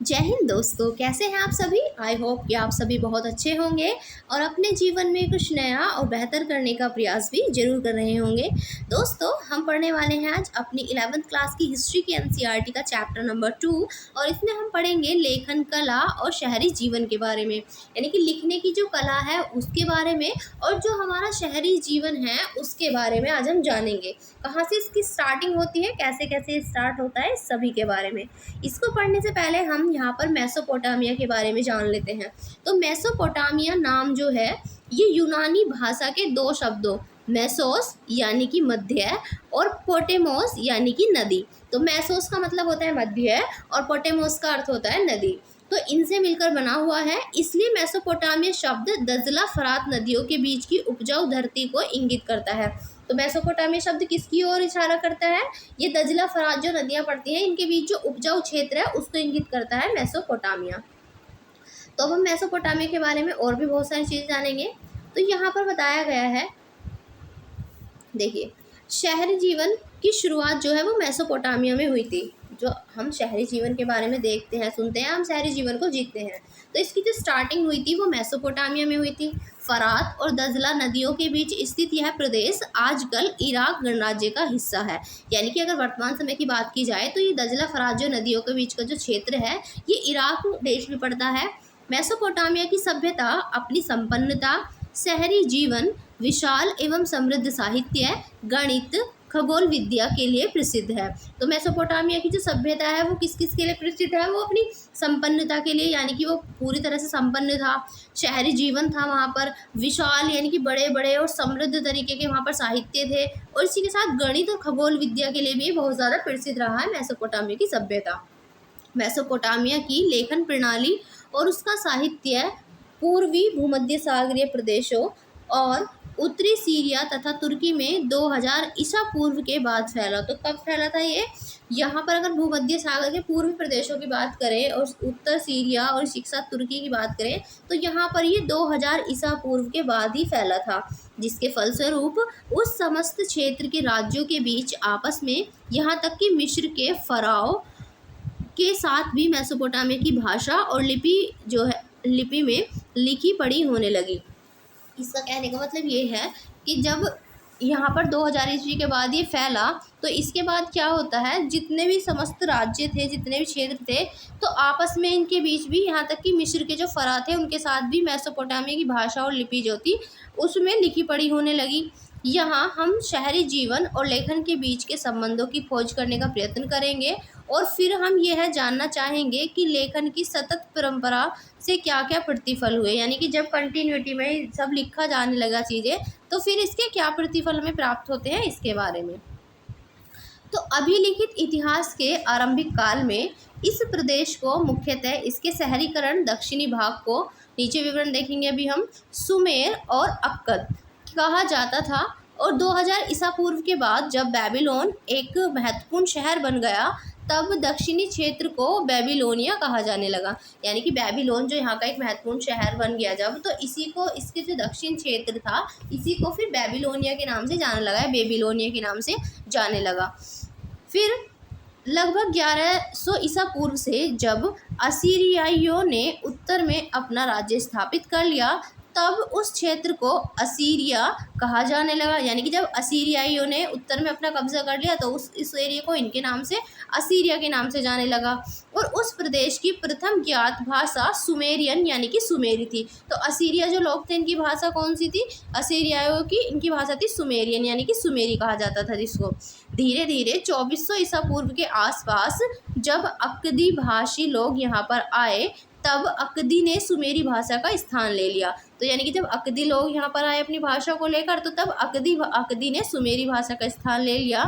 जय हिंद दोस्तों, कैसे हैं आप सभी। आई होप कि आप सभी बहुत अच्छे होंगे और अपने जीवन में कुछ नया और बेहतर करने का प्रयास भी जरूर कर रहे होंगे। दोस्तों, हम पढ़ने वाले हैं आज अपनी 11वीं क्लास की हिस्ट्री के एनसीईआरटी का चैप्टर नंबर 2 और इसमें हम पढ़ेंगे लेखन कला और शहरी जीवन के बारे में, यानी कि लिखने की जो कला है उसके बारे में और जो हमारा शहरी जीवन है उसके बारे में आज हम जानेंगे। कहाँ से इसकी स्टार्टिंग होती है, कैसे कैसे स्टार्ट होता है, सभी के बारे में। इसको पढ़ने से पहले हम यहाँ पर मेसोपोटामिया के बारे में जान लेते हैं। तो मेसोपोटामिया नाम जो है ये यूनानी भाषा के दो शब्दों मेसोस यानी कि मध्य और पोटेमोस यानी कि नदी। तो मेसोस का मतलब होता है मध्य और पोटेमोस का अर्थ होता है नदी। तो इनसे मिलकर बना हुआ है, इसलिए मेसोपोटामिया शब्द दजला फरात नदियों के बीच की उपजाऊ धरती को इंगित करता है। तो मेसोपोटामिया शब्द किसकी ओर इशारा करता है? ये दजला फरात जो नदियां पड़ती हैं इनके बीच जो उपजाऊ क्षेत्र है उसको इंगित करता है मेसोपोटामिया। तो अब हम मेसोपोटामिया के बारे में और भी बहुत सारी चीज़ जानेंगे। तो यहाँ पर बताया गया है, देखिए, शहरी जीवन की शुरुआत जो है वो मेसोपोटामिया में हुई थी। जो हम शहरी जीवन के बारे में देखते हैं, सुनते हैं, हम शहरी जीवन को जीते हैं, तो इसकी जो स्टार्टिंग हुई थी वो मेसोपोटामिया में हुई थी। फरात और दजला नदियों के बीच स्थित यह प्रदेश आजकल इराक गणराज्य का हिस्सा है। यानी कि अगर वर्तमान समय की बात की जाए तो ये दजला फरात जो नदियों के बीच का जो क्षेत्र है ये इराक देश में पड़ता है। मेसोपोटामिया की सभ्यता अपनी संपन्नता, शहरी जीवन, विशाल एवं समृद्ध साहित्य, गणित, खगोल विद्या के लिए प्रसिद्ध है। तो मेसोपोटामिया की जो सभ्यता है वो किस किस के लिए प्रसिद्ध है? वो अपनी संपन्नता के लिए, यानी कि वो पूरी तरह से संपन्न था। शहरी जीवन था वहाँ पर, विशाल यानी कि बड़े बड़े और समृद्ध तरीके के वहाँ पर साहित्य थे, और इसी के साथ गणित और खगोल विद्या के लिए भी बहुत ज़्यादा प्रसिद्ध रहा है मेसोपोटामिया की सभ्यता। मेसोपोटामिया की लेखन प्रणाली और उसका साहित्य पूर्वी भूमध्य सागरीय प्रदेशों और उत्तरी सीरिया तथा तुर्की में 2000 ईसा पूर्व के बाद फैला। तो कब फैला था ये? यहाँ पर अगर भूमध्य सागर के पूर्वी प्रदेशों की बात करें और उत्तर सीरिया और शिक्षा तुर्की की बात करें तो यहाँ पर ये 2000 ईसा पूर्व के बाद ही फैला था, जिसके फलस्वरूप उस समस्त क्षेत्र के राज्यों के बीच आपस में, यहाँ तक कि मिस्र के फराओ के साथ भी मेसोपोटामिया की भाषा और लिपि में लिखी पढ़ी होने लगी। इसका कहने का मतलब ये है कि जब यहाँ पर 2000 ईस्वी के बाद ये फैला तो इसके बाद क्या होता है, जितने भी समस्त राज्य थे, जितने भी क्षेत्र थे, तो आपस में इनके बीच भी, यहाँ तक कि मिस्र के जो फरा थे उनके साथ भी मेसोपोटामिया की भाषा और लिपि जो थी उसमें लिखी पढ़ी होने लगी। यहाँ हम शहरी जीवन और लेखन के बीच के संबंधों की खोज करने का प्रयत्न करेंगे और फिर हम यह जानना चाहेंगे कि लेखन की सतत परंपरा से क्या क्या प्रतिफल हुए, यानी कि जब कंटिन्यूटी में सब लिखा जाने लगा चीज़ें तो फिर इसके क्या प्रतिफल हमें प्राप्त होते हैं, इसके बारे में। तो अभिलिखित इतिहास के आरंभिक काल में इस प्रदेश को मुख्यतः इसके शहरीकरण दक्षिणी भाग को, नीचे विवरण देखेंगे अभी हम, सुमेर और अक्कद कहा जाता था, और 2000 ईसा पूर्व के बाद जब बेबीलोन एक महत्वपूर्ण शहर बन गया तब दक्षिणी क्षेत्र को बेबीलोनिया कहा जाने लगा। यानी कि बेबीलोन जो यहाँ का एक महत्वपूर्ण शहर बन गया जब, तो इसी को, इसके जो दक्षिण क्षेत्र था इसी को फिर बेबीलोनिया के नाम से जाने लगा, बेबीलोनिया के नाम से जाने लगा। फिर लगभग 1100 ईसा पूर्व से जब असीरियाइयों ने उत्तर में अपना राज्य स्थापित कर लिया तब उस क्षेत्र को असीरिया कहा जाने लगा। यानी कि जब असीरियाइयों ने उत्तर में अपना कब्जा कर लिया तो इस एरिया को इनके नाम से, असीरिया के नाम से जाने लगा। और उस प्रदेश की प्रथम ज्ञात भाषा सुमेरियन यानी कि सुमेरी थी। तो असीरिया जो लोग थे इनकी भाषा कौन सी थी? असीरियाओं की इनकी भाषा थी सुमेरियन यानी कि सुमेरी कहा जाता था जिसको। धीरे धीरे 2400 ईसा पूर्व के आसपास जब अक्कदी भाषी लोग यहाँ पर आए तब अक्कदी ने सुमेरी भाषा का स्थान ले लिया। तो यानी कि जब अक्कदी लोग यहाँ पर आए अपनी भाषा को लेकर तो तब अक्कदी ने सुमेरी भाषा का स्थान ले लिया।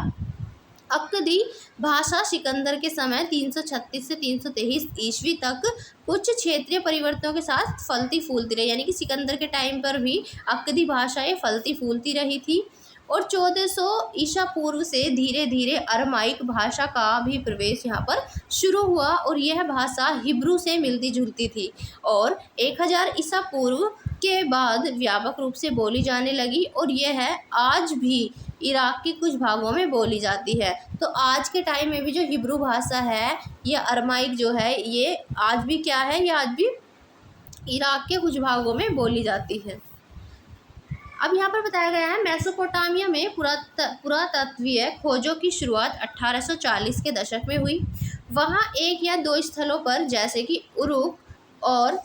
अक्कदी भाषा सिकंदर के समय 336 से 323 ईस्वी तक कुछ क्षेत्रीय परिवर्तनों के साथ फलती फूलती रही। यानी कि सिकंदर के टाइम पर भी अक्कदी भाषाएं फलती फूलती रही थी और 1400 ईसा पूर्व से धीरे धीरे अरमाइक भाषा का भी प्रवेश यहाँ पर शुरू हुआ और यह भाषा हिब्रू से मिलती जुलती थी और 1000 ईसा पूर्व के बाद व्यापक रूप से बोली जाने लगी और यह है आज भी इराक के कुछ भागों में बोली जाती है। तो आज के टाइम में भी जो हिब्रू भाषा है या अरमाइक जो है ये आज भी क्या है, ये आज भी इराक के कुछ भागों में बोली जाती है। अब यहाँ पर बताया गया है मेसोपोटामिया में पुरातत्वीय खोजों की शुरुआत 1840 के दशक में हुई। वहाँ एक या दो स्थलों पर जैसे कि उरुक और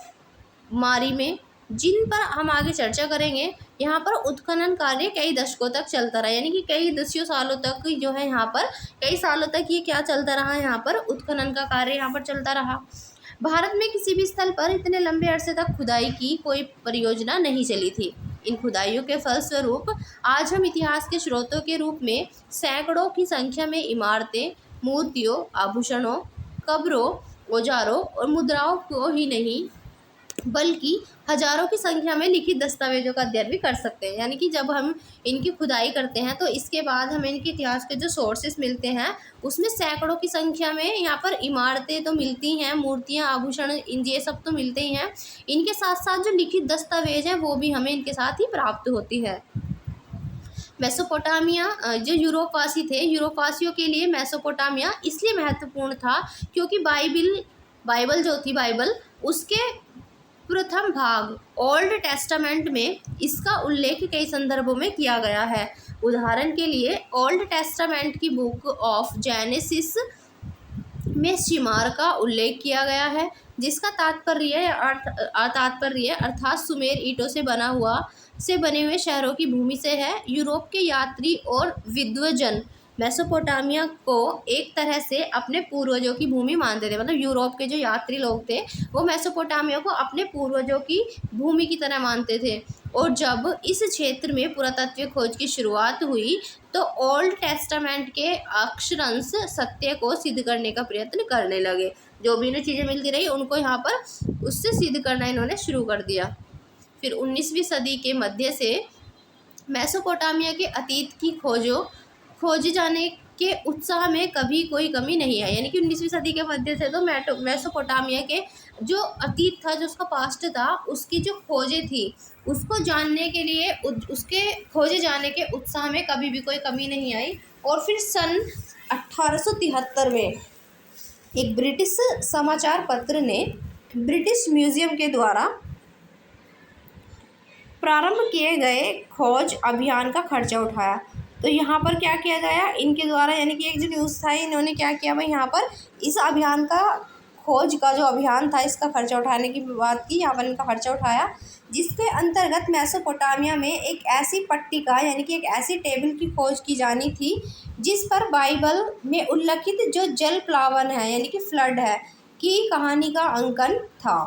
मारी में, जिन पर हम आगे चर्चा करेंगे, यहाँ पर उत्खनन कार्य कई दशकों तक चलता रहा, यानी कि कई दसियों सालों तक जो है यहाँ पर कई सालों तक ये क्या चलता रहा, यहाँ पर उत्खनन का कार्य यहाँ पर चलता रहा। भारत में किसी भी स्थल पर इतने लंबे अरसे तक खुदाई की कोई परियोजना नहीं चली थी। इन खुदाइयों के फलस्वरूप आज हम इतिहास के स्रोतों के रूप में सैकड़ों की संख्या में इमारतें, मूर्तियों, आभूषणों, कब्रों, औजारों और मुद्राओं को ही नहीं बल्कि हजारों की संख्या में लिखित दस्तावेजों का अध्ययन भी कर सकते हैं। यानी कि जब हम इनकी खुदाई करते हैं तो इसके बाद हमें इनके इतिहास के जो सोर्सेस मिलते हैं उसमें सैकड़ों की संख्या में यहाँ पर इमारतें तो मिलती हैं, मूर्तियाँ, आभूषण, इन ये सब तो मिलते ही हैं। इनके साथ साथ जो लिखित दस्तावेज हैं वो भी हमें इनके साथ ही प्राप्त होती है। मेसोपोटामिया जो यूरोपवासी थे, यूरोपवासियों के लिए मेसोपोटामिया इसलिए महत्वपूर्ण था क्योंकि बाइबल जो थी, बाइबल उसके प्रथम भाग ओल्ड टेस्टामेंट में इसका उल्लेख कई संदर्भों में किया गया है। उदाहरण के लिए ओल्ड टेस्टामेंट की बुक ऑफ जेनेसिस में शिमार का उल्लेख किया गया है, जिसका तात्पर्य अर्थात सुमेर ईंटों से बने हुए शहरों की भूमि से है। यूरोप के यात्री और विद्वजन मेसोपोटामिया को एक तरह से अपने पूर्वजों की भूमि मानते थे। मतलब यूरोप के जो यात्री लोग थे वो मेसोपोटामिया को अपने पूर्वजों की भूमि की तरह मानते थे। और जब इस क्षेत्र में पुरातत्व खोज की शुरुआत हुई तो ओल्ड टेस्टामेंट के अक्षरांश सत्य को सिद्ध करने का प्रयत्न करने लगे। जो भी इन्हें चीज़ें मिलती रही उनको यहाँ पर उससे सिद्ध करना इन्होंने शुरू कर दिया। फिर 19वीं सदी के मध्य से मेसोपोटामिया के अतीत की खोजे जाने के उत्साह में कभी कोई कमी नहीं है। यानी कि 19वीं सदी के मध्य से तो मेसोपोटामिया के जो अतीत था, जो उसका पास्ट था, उसकी जो खोजें थी उसको जानने के लिए उसके खोजे जाने के उत्साह में कभी भी कोई कमी नहीं आई। और फिर सन 1873 में एक ब्रिटिश समाचार पत्र ने ब्रिटिश म्यूजियम के द्वारा प्रारंभ किए गए खोज अभियान का खर्चा उठाया। तो यहाँ पर क्या किया गया इनके द्वारा, यानी कि एक जो न्यूज़ था, इन्होंने क्या किया भाई, यहाँ पर इस अभियान का खोज का जो अभियान था इसका खर्चा उठाने की बात की, यहाँ पर इनका खर्चा उठाया, जिसके अंतर्गत मेसोपोटामिया में एक ऐसी पट्टिका यानी कि एक ऐसी टेबल की खोज की जानी थी जिस पर बाइबल में उल्लिखित जो जल प्लावन है यानी कि फ्लड है की कहानी का अंकन था।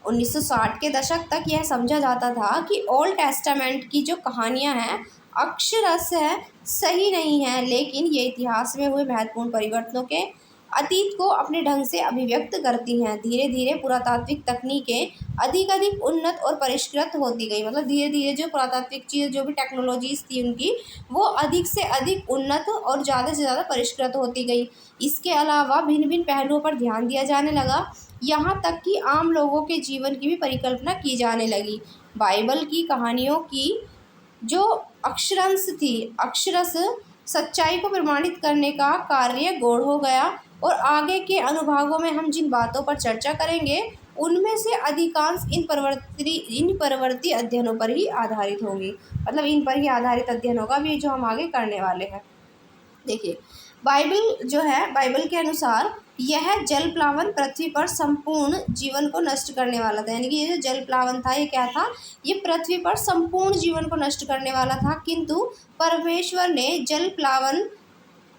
1960 के दशक तक यह समझा जाता था कि ओल्ड टेस्टामेंट की जो कहानियाँ हैं अक्षरशः सही नहीं है, लेकिन ये इतिहास में हुए महत्वपूर्ण परिवर्तनों के अतीत को अपने ढंग से अभिव्यक्त करती हैं। धीरे धीरे पुरातात्विक तकनीकें अधिक उन्नत और परिष्कृत होती गई। मतलब धीरे धीरे जो पुरातात्विक चीज़ जो भी टेक्नोलॉजीज़ थी उनकी वो अधिक से अधिक उन्नत और ज़्यादा से ज़्यादा परिष्कृत होती गई। इसके अलावा भिन्न भिन्न पहलुओं पर ध्यान दिया जाने लगा, यहाँ तक कि आम लोगों के जीवन की भी परिकल्पना की जाने लगी। बाइबल की कहानियों की जो अक्षरश सच्चाई को प्रमाणित करने का कार्य गौण हो गया और आगे के अनुभागों में हम जिन बातों पर चर्चा करेंगे उनमें से अधिकांश इन परवर्ती अध्ययनों पर ही आधारित होंगी। मतलब इन पर ही आधारित अध्ययनों का भी जो हम आगे करने वाले हैं। देखिए, बाइबल जो है, बाइबल के अनुसार यह जल प्लावन पृथ्वी पर संपूर्ण जीवन को नष्ट करने वाला था। यानी कि ये जो जल प्लावन था ये क्या था, ये पृथ्वी पर संपूर्ण जीवन को नष्ट करने वाला था। किंतु परमेश्वर ने जल प्लावन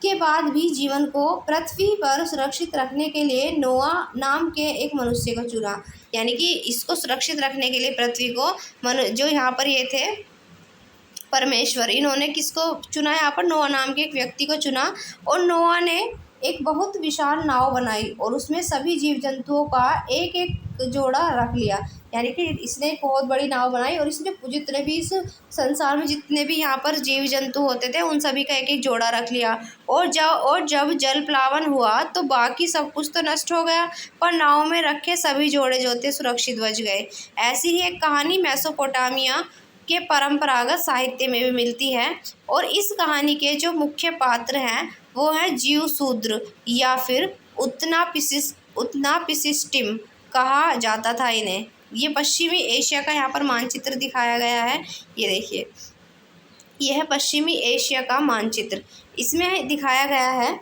के बाद भी जीवन को पृथ्वी पर सुरक्षित रखने के लिए नोआ नाम के एक मनुष्य को चुना। यानी कि इसको सुरक्षित रखने के लिए पृथ्वी को जो यहाँ पर ये थे परमेश्वर, इन्होंने किसको चुना, यहाँ पर नोआ नाम के एक व्यक्ति को चुना। और नोआ ने एक बहुत विशाल नाव बनाई और उसमें सभी जीव जंतुओं का एक एक जोड़ा रख लिया, यानी कि इसने एक बहुत बड़ी नाव बनाई और इसने जितने भी इस संसार में जितने भी यहाँ पर जीव जंतु होते थे उन सभी का एक एक जोड़ा रख लिया। और जब जल प्लावन हुआ तो बाकी सब कुछ तो नष्ट हो गया, पर नाव में रखे सभी जोड़े जो थे सुरक्षित बच गए। ऐसी ही एक कहानी मेसोपोटामिया के परंपरागत साहित्य में भी मिलती है, और इस कहानी के जो मुख्य पात्र हैं वो हैं जीवशूद्र या फिर उत्नापिसिस्टिम कहा जाता था इन्हें। ये पश्चिमी एशिया का यहाँ पर मानचित्र दिखाया गया है। ये देखिए, यह है पश्चिमी एशिया का मानचित्र। इसमें दिखाया गया है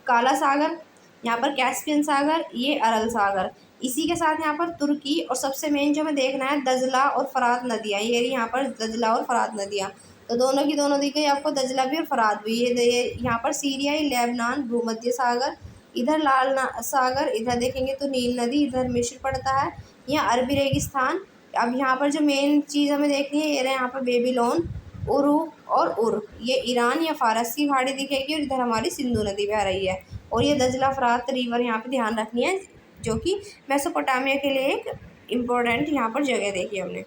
काला सागर, यहाँ पर कैस्पियन सागर, ये अरल सागर, इसी के साथ यहाँ पर तुर्की, और सबसे मेन जो हमें देखना है दजला और फरात नदियाँ। ये रही यहाँ पर दजला और फरात नदियाँ, तो दोनों की दोनों दिख गई आपको, दजला भी और फरात भी। ये यहाँ पर सीरिया, लेबनान, भूमध्य सागर, इधर लाल सागर, इधर देखेंगे तो नील नदी, इधर मिस्र पड़ता है, यहाँ अरबी रेगिस्तान। अब यहाँ पर जो मेन चीज़ हमें देखनी है, ये रहे यहाँ पर बेबीलोन, उरू और उर, ये ईरान या फारस की खाड़ी दिखेगी, और इधर हमारी सिंधु नदी बह रही है। और ये दजला फरात रिवर यहाँ पे ध्यान रखनी है, जो कि मेसोपोटामिया के लिए एक इम्पोर्टेंट यहाँ पर जगह देखी हमने।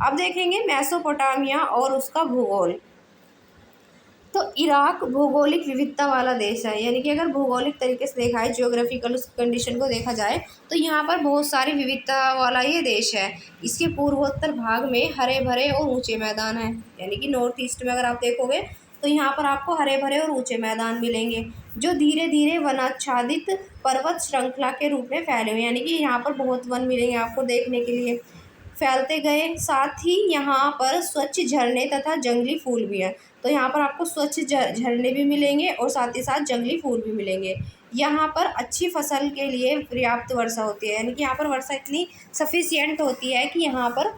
अब देखेंगे मेसोपोटामिया और उसका भूगोल। तो इराक भौगोलिक विविधता वाला देश है, यानी कि अगर भौगोलिक तरीके से देखा है, जियोग्राफिकल कंडीशन को देखा जाए तो यहाँ पर बहुत सारी विविधता वाला ये देश है। इसके पूर्वोत्तर भाग में हरे भरे और ऊंचे मैदान हैं, यानी कि नॉर्थ ईस्ट में अगर आप देखोगे तो यहाँ पर आपको हरे भरे और ऊंचे मैदान मिलेंगे, जो धीरे धीरे वनाच्छादित पर्वत श्रृंखला के रूप में फैले हुए, यानी कि यहाँ पर बहुत वन मिलेंगे आपको देखने के लिए, फैलते गए। साथ ही यहाँ पर स्वच्छ झरने तथा जंगली फूल भी हैं, तो यहाँ पर आपको स्वच्छ झरने भी मिलेंगे और साथ ही साथ जंगली फूल भी मिलेंगे। यहाँ पर अच्छी फसल के लिए पर्याप्त वर्षा होती है, यानी कि यहाँ पर वर्षा इतनी सफिशिएंट होती है कि यहाँ पर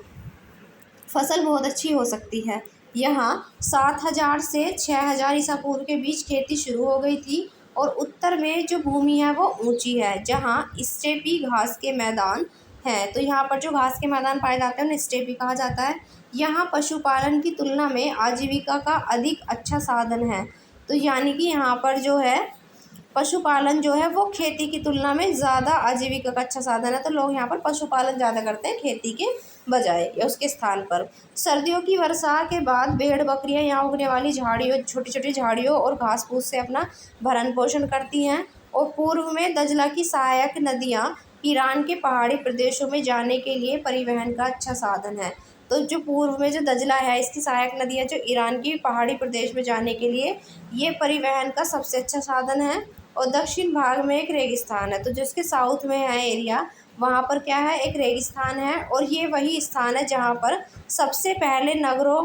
फसल बहुत अच्छी हो सकती है। यहाँ 7000 से 6000 ईसा पूर्व के बीच खेती शुरू हो गई थी, और उत्तर में जो भूमि है वो ऊंची है, जहाँ स्टेपी घास के मैदान हैं। तो यहाँ पर जो घास के मैदान पाए जाते हैं उन्हें स्टेपी कहा जाता है। यहाँ पशुपालन की तुलना में आजीविका का अधिक अच्छा साधन है, तो यानी कि यहाँ पर जो है पशुपालन जो है वो खेती की तुलना में ज़्यादा आजीविका का अच्छा साधन है, तो लोग यहाँ पर पशुपालन ज़्यादा करते हैं खेती के बजाय या उसके स्थान पर। सर्दियों की वर्षा के बाद भेड़ बकरियाँ यहाँ उगने वाली झाड़ियों, छोटी छोटी झाड़ियों और घास फूस से अपना भरण पोषण करती हैं। और पूर्व में दजला की सहायक नदियाँ ईरान के पहाड़ी प्रदेशों में जाने के लिए परिवहन का अच्छा साधन है। तो जो पूर्व में जो दजला है, इसकी सहायक नदियाँ जो ईरान की पहाड़ी प्रदेश में जाने के लिए ये परिवहन का सबसे अच्छा साधन है। और दक्षिण भाग में एक रेगिस्तान है, तो जो इसके साउथ में है एरिया, वहाँ पर क्या है, एक रेगिस्तान है, और ये वही स्थान है जहाँ पर सबसे पहले नगरों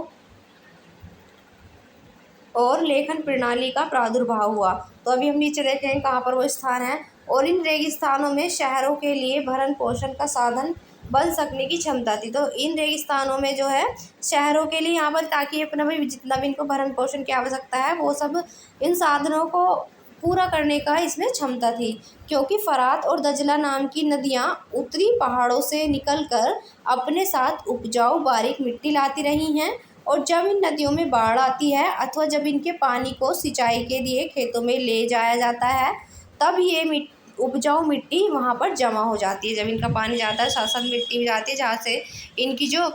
और लेखन प्रणाली का प्रादुर्भाव हुआ। तो अभी हम नीचे देखें हैं कहाँ पर वो स्थान है, और इन रेगिस्तानों में शहरों के लिए भरण पोषण का साधन बन सकने की क्षमता थी। तो इन रेगिस्तानों में जो है शहरों के लिए यहाँ पर, ताकि अपना भी जितना भी इनको भरण पोषण की आवश्यकता है वो सब इन साधनों को पूरा करने का इसमें क्षमता थी, क्योंकि फरात और दजला नाम की नदियाँ उत्तरी पहाड़ों से निकलकर अपने साथ उपजाऊ बारीक मिट्टी लाती रही हैं, और जब इन नदियों में बाढ़ आती है अथवा जब इनके पानी को सिंचाई के लिए खेतों में ले जाया जाता है, तब ये उपजाऊ मिट्टी वहाँ पर जमा हो जाती है। जब इनका पानी जाता है साथ साथ मिट्टी भी जाती है, जहाँ से इनकी जो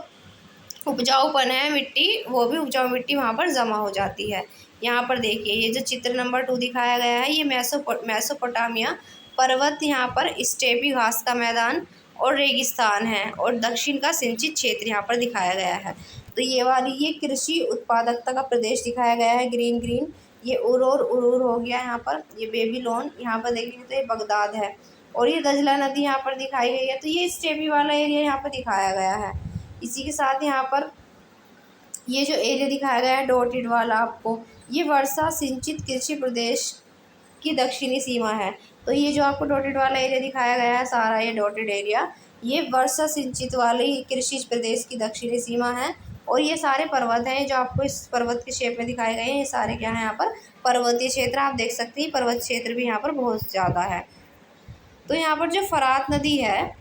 उपजाऊपन है मिट्टी, वो भी उपजाऊ मिट्टी वहाँ पर जमा हो जाती है। यहाँ पर देखिए, ये जो चित्र नंबर 2 दिखाया गया है, ये मेसोपोटामिया पर्वत, यहाँ पर स्टेपी घास का मैदान और रेगिस्तान है, और दक्षिण का सिंचित क्षेत्र यहाँ पर दिखाया गया है। तो ये कृषि उत्पादकता का प्रदेश दिखाया गया है, ग्रीन ग्रीन। ये उरूर हो गया यहाँ पर, ये बेबीलोन, यहाँ पर देखेंगे तो ये बगदाद है, और ये दजला नदी यहाँ पर दिखाई गई है। तो ये स्टेपी वाला एरिया यहाँ पर दिखाया गया है। इसी के साथ यहाँ पर ये जो एरिया दिखाया गया है डॉटेड वाला आपको, ये वर्षा सिंचित कृषि प्रदेश की दक्षिणी सीमा है। तो ये जो आपको डॉटेड वाला एरिया दिखाया गया है सारा, ये डॉटेड एरिया, ये वर्षा सिंचित वाली कृषि प्रदेश की दक्षिणी सीमा है। और ये सारे पर्वत हैं जो आपको इस पर्वत के शेप में दिखाए गए हैं, ये सारे क्या हैं यहाँ पर पर्वतीय क्षेत्र। आप देख सकते हैं पर्वत क्षेत्र भी यहाँ पर बहुत ज़्यादा है। तो यहाँ पर जो फरात नदी है,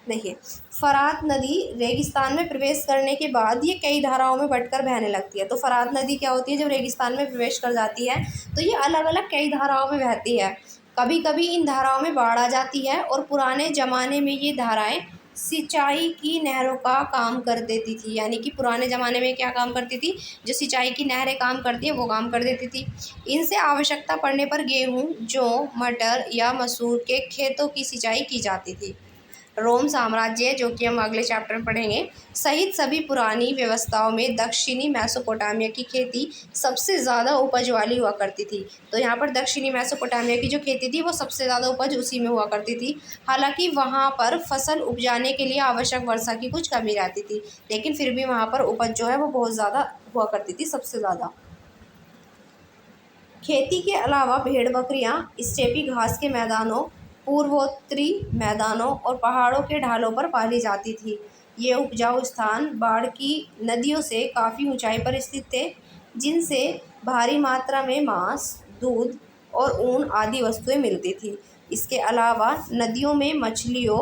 देखिए फरात नदी रेगिस्तान में प्रवेश करने के बाद ये कई धाराओं में बंटकर बहने लगती है। तो फरात नदी क्या होती है, जब रेगिस्तान में प्रवेश कर जाती है तो ये अलग अलग कई धाराओं में बहती है। कभी कभी इन धाराओं में बाढ़ आ जाती है और पुराने ज़माने में ये धाराएं सिंचाई की नहरों का काम कर देती थी। यानी कि पुराने ज़माने में क्या काम करती थी, जो सिंचाई की नहरें काम करती है वो काम कर देती थी। इनसे आवश्यकता पड़ने पर गेहूँ, जौ, मटर या मसूर के खेतों की सिंचाई की जाती थी। रोम साम्राज्य, जो कि हम अगले चैप्टर में पढ़ेंगे, सहित सभी पुरानी व्यवस्थाओं में दक्षिणी मेसोपोटामिया की खेती सबसे ज़्यादा उपज वाली हुआ करती थी। तो यहाँ पर दक्षिणी मेसोपोटामिया की जो खेती थी वो सबसे ज़्यादा उपज उसी में हुआ करती थी। हालांकि वहाँ पर फसल उपजाने के लिए आवश्यक वर्षा की कुछ कमी रहती थी, लेकिन फिर भी वहाँ पर उपज जो है वो बहुत ज़्यादा हुआ करती थी, सबसे ज़्यादा। खेती के अलावा भेड़ बकरियां स्टेपी घास के मैदानों, पूर्वोत्तरी मैदानों और पहाड़ों के ढालों पर पाली जाती थी। ये उपजाऊ स्थान बाढ़ की नदियों से काफ़ी ऊंचाई पर स्थित थे, जिनसे भारी मात्रा में मांस, दूध और ऊन आदि वस्तुएं मिलती थी। इसके अलावा नदियों में मछलियों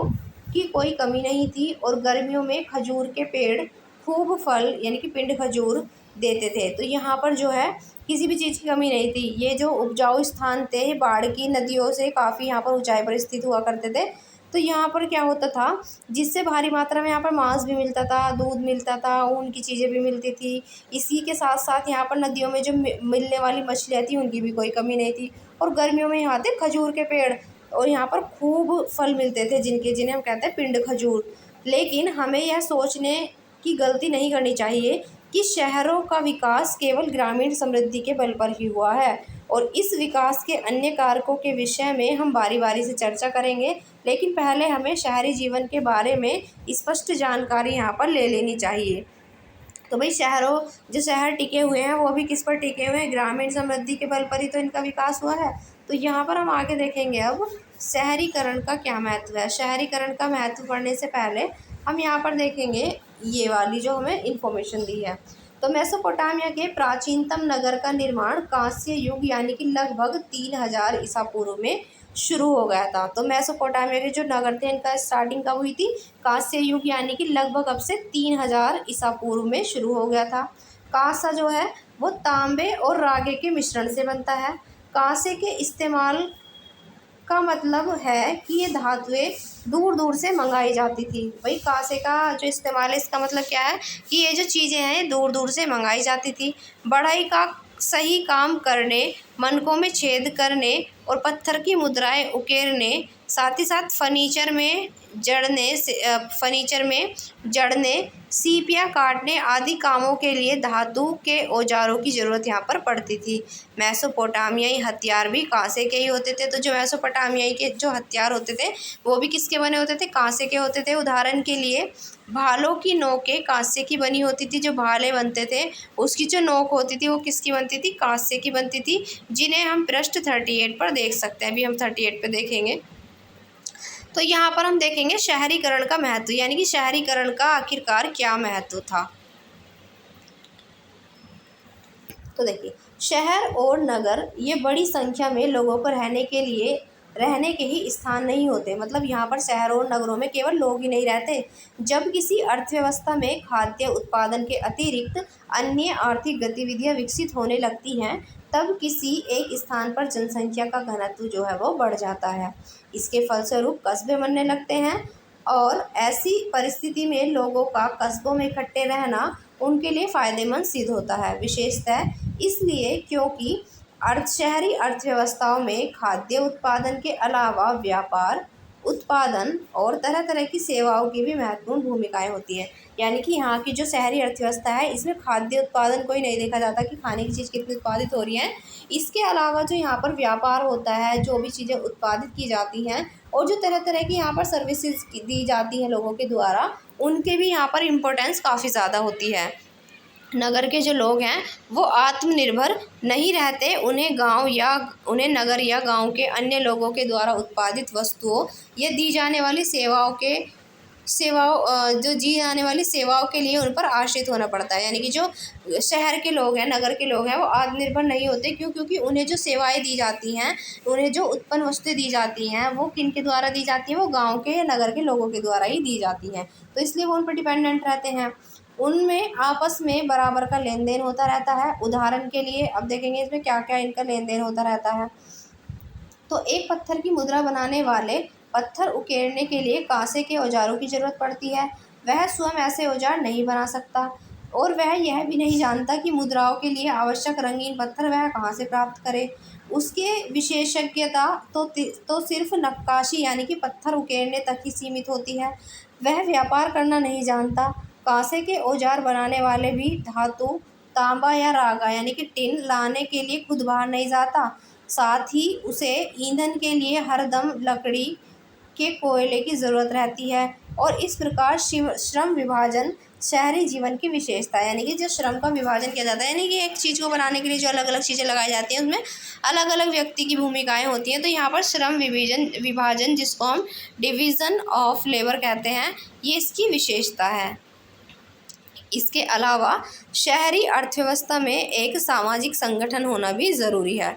की कोई कमी नहीं थी और गर्मियों में खजूर के पेड़ खूब फल यानी कि पिंड खजूर देते थे। तो यहाँ पर जो है किसी भी चीज़ की कमी नहीं थी। ये जो उपजाऊ स्थान थे बाढ़ की नदियों से काफ़ी यहाँ पर ऊंचाई पर स्थित हुआ करते थे। तो यहाँ पर क्या होता था, जिससे भारी मात्रा में यहाँ पर मांस भी मिलता था, दूध मिलता था, ऊन की चीज़ें भी मिलती थी। इसी के साथ साथ यहाँ पर नदियों में जो मिलने वाली मछलियाँ थी उनकी भी कोई कमी नहीं थी। और गर्मियों में यहाँ थे खजूर के पेड़ और यहाँ पर खूब फल मिलते थे, जिन्हें हम कहते हैं पिंड खजूर। लेकिन हमें यह सोचने की गलती नहीं करनी चाहिए कि शहरों का विकास केवल ग्रामीण समृद्धि के बल पर ही हुआ है, और इस विकास के अन्य कारकों के विषय में हम बारी बारी से चर्चा करेंगे। लेकिन पहले हमें शहरी जीवन के बारे में स्पष्ट जानकारी यहाँ पर ले लेनी चाहिए। तो भाई जो शहर टिके हुए हैं वो भी किस पर टिके हुए हैं, ग्रामीण समृद्धि के बल पर ही तो इनका विकास हुआ है। तो यहाँ पर हम आगे देखेंगे अब शहरीकरण का क्या महत्व है। शहरीकरण का महत्व पढ़ने से पहले हम यहाँ पर देखेंगे ये वाली जो हमें इन्फॉर्मेशन दी है। तो मेसोपोटामिया के प्राचीनतम नगर का निर्माण कांस्य युग यानी कि लगभग 3000 ईसा पूर्व में शुरू हो गया था। तो मेसोपोटामिया के जो नगर थे इनका स्टार्टिंग कब हुई थी, कांस्य युग यानी कि लगभग अब से 3000 ईसा पूर्व में शुरू हो गया था। कांसा जो है वो तांबे और रागे के मिश्रण से बनता है। कांसे के इस्तेमाल का मतलब है कि ये धातुएं दूर दूर से मंगाई जाती थी। भाई कांसे का जो इस्तेमाल है इसका मतलब क्या है कि ये जो चीज़ें हैं दूर दूर से मंगाई जाती थी। बढ़ई का सही काम करने, मनकों में छेद करने और पत्थर की मुद्राएं उकेरने, साथ ही साथ फर्नीचर में जड़ने, सीपियाँ काटने आदि कामों के लिए धातु के औजारों की ज़रूरत यहाँ पर पड़ती थी। मेसोपोटामियाई हथियार भी कांसे के ही होते थे। तो जो मेसोपोटामियाई के जो हथियार होते थे वो भी किसके बने होते थे, कांसे के होते थे। उदाहरण के लिए भालों की नोकें कांसे की बनी होती थी। जो भाले बनते थे उसकी जो नोक होती थी वो किसकी बनती थी, कांसे की बनती थी, जिन्हें हम पृष्ठ 38 पर देख सकते हैं। अभी हम 38 पे देखेंगे। तो यहाँ पर हम देखेंगे शहरीकरण का महत्व, यानी कि शहरीकरण का आखिरकार क्या महत्व था। तो देखिए, शहर और नगर ये बड़ी संख्या में लोगों को रहने के ही स्थान नहीं होते। मतलब यहाँ पर शहरों और नगरों में केवल लोग ही नहीं रहते। जब किसी अर्थव्यवस्था में खाद्य उत्पादन के अतिरिक्त अन्य आर्थिक गतिविधियाँ विकसित होने लगती हैं, तब किसी एक स्थान पर जनसंख्या का घनत्व जो है वो बढ़ जाता है। इसके फलस्वरूप कस्बे बनने लगते हैं और ऐसी परिस्थिति में लोगों का कस्बों में इकट्ठे रहना उनके लिए फ़ायदेमंद सिद्ध होता है, विशेषतः इसलिए क्योंकि शहरी अर्थव्यवस्थाओं में खाद्य उत्पादन के अलावा व्यापार, उत्पादन और तरह तरह की सेवाओं की भी महत्वपूर्ण भूमिकाएं होती हैं। यानी कि यहाँ की जो शहरी अर्थव्यवस्था है इसमें खाद्य उत्पादन को ही नहीं देखा जाता कि खाने की चीज़ कितनी उत्पादित हो रही है। इसके अलावा जो यहाँ पर व्यापार होता है, जो भी चीज़ें उत्पादित की जाती हैं और जो तरह तरह की यहाँ पर सर्विसेज दी जाती हैं लोगों के द्वारा, उनके भी यहाँ पर इम्पोर्टेंस काफ़ी ज़्यादा होती है। नगर के जो लोग हैं वो आत्मनिर्भर नहीं रहते। उन्हें नगर या गांव के अन्य लोगों के द्वारा उत्पादित वस्तुओं या जो दी जाने वाली सेवाओं के लिए उन पर आश्रित होना पड़ता है। यानी कि जो शहर के लोग हैं, नगर के लोग हैं, वो आत्मनिर्भर नहीं होते। क्यों? क्योंकि उन्हें जो सेवाएं दी जाती हैं, उन्हें जो उत्पन्न वस्तुएं दी जाती हैं वो किन के द्वारा दी जाती हैं, वो गाँव के या नगर के लोगों के द्वारा ही दी जाती हैं। तो इसलिए वो उन पर डिपेंडेंट रहते हैं। उनमें आपस में बराबर का लेन देन होता रहता है। उदाहरण के लिए अब देखेंगे इसमें क्या क्या इनका लेन देन होता रहता है। तो एक पत्थर की मुद्रा बनाने वाले पत्थर उकेरने के लिए कांसे के औजारों की ज़रूरत पड़ती है। वह स्वयं ऐसे औजार नहीं बना सकता और वह यह भी नहीं जानता कि मुद्राओं के लिए आवश्यक रंगीन पत्थर वह कहाँ से प्राप्त करे। उसके विशेषज्ञता तो सिर्फ नक्काशी यानी कि पत्थर उकेरने तक ही सीमित होती है। वह व्यापार करना नहीं जानता। कांसे के औजार बनाने वाले भी धातु, तांबा या रागा यानी कि टिन लाने के लिए खुद बाहर नहीं जाता। साथ ही उसे ईंधन के लिए हरदम लकड़ी के कोयले की ज़रूरत रहती है। और इस प्रकार श्रम विभाजन शहरी जीवन की विशेषता है, यानी कि जो श्रम का विभाजन किया जाता है, यानी कि एक चीज़ को बनाने के लिए जो अलग अलग चीज़ें लगाई जाती हैं उसमें अलग अलग व्यक्ति की भूमिकाएं होती हैं। तो यहाँ पर श्रम विभाजन जिसको हम डिवीज़न ऑफ लेबर कहते हैं, ये इसकी विशेषता है। इसके अलावा शहरी अर्थव्यवस्था में एक सामाजिक संगठन होना भी ज़रूरी है।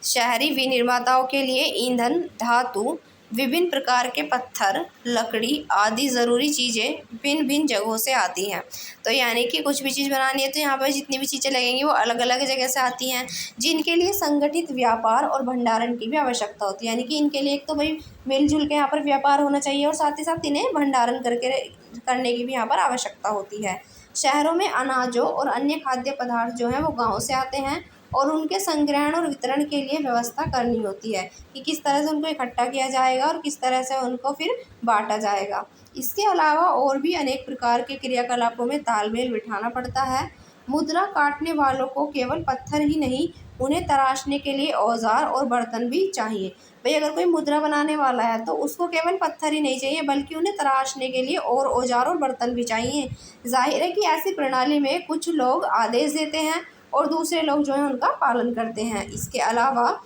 शहरी विनिर्माताओं के लिए ईंधन, धातु, विभिन्न प्रकार के पत्थर, लकड़ी आदि ज़रूरी चीज़ें भिन्न भिन्न जगहों से आती हैं। तो यानी कि कुछ भी चीज़ बनानी है तो यहाँ पर जितनी भी चीज़ें लगेंगी वो अलग अलग जगह से आती हैं, जिनके लिए संगठित व्यापार और भंडारण की भी आवश्यकता होती है। यानी कि इनके लिए एक तो भाई मिलजुल के यहाँ पर व्यापार होना चाहिए और साथ ही साथ इन्हें भंडारण करने की भी यहाँ पर आवश्यकता होती है। शहरों में अनाजों और अन्य खाद्य पदार्थ जो हैं वो गाँव से आते हैं और उनके संग्रहण और वितरण के लिए व्यवस्था करनी होती है कि किस तरह से उनको इकट्ठा किया जाएगा और किस तरह से उनको फिर बांटा जाएगा। इसके अलावा और भी अनेक प्रकार के क्रियाकलापों में तालमेल बिठाना पड़ता है। मुद्रा काटने वालों को केवल पत्थर ही नहीं, उन्हें तराशने के लिए औजार और बर्तन भी चाहिए। भाई अगर कोई मुद्रा बनाने वाला है तो उसको केवल पत्थर ही नहीं चाहिए बल्कि उन्हें तराशने के लिए और औजार और बर्तन भी चाहिए। जाहिर है कि ऐसी प्रणाली में कुछ लोग आदेश देते हैं और दूसरे लोग जो है उनका पालन करते हैं। इसके अलावा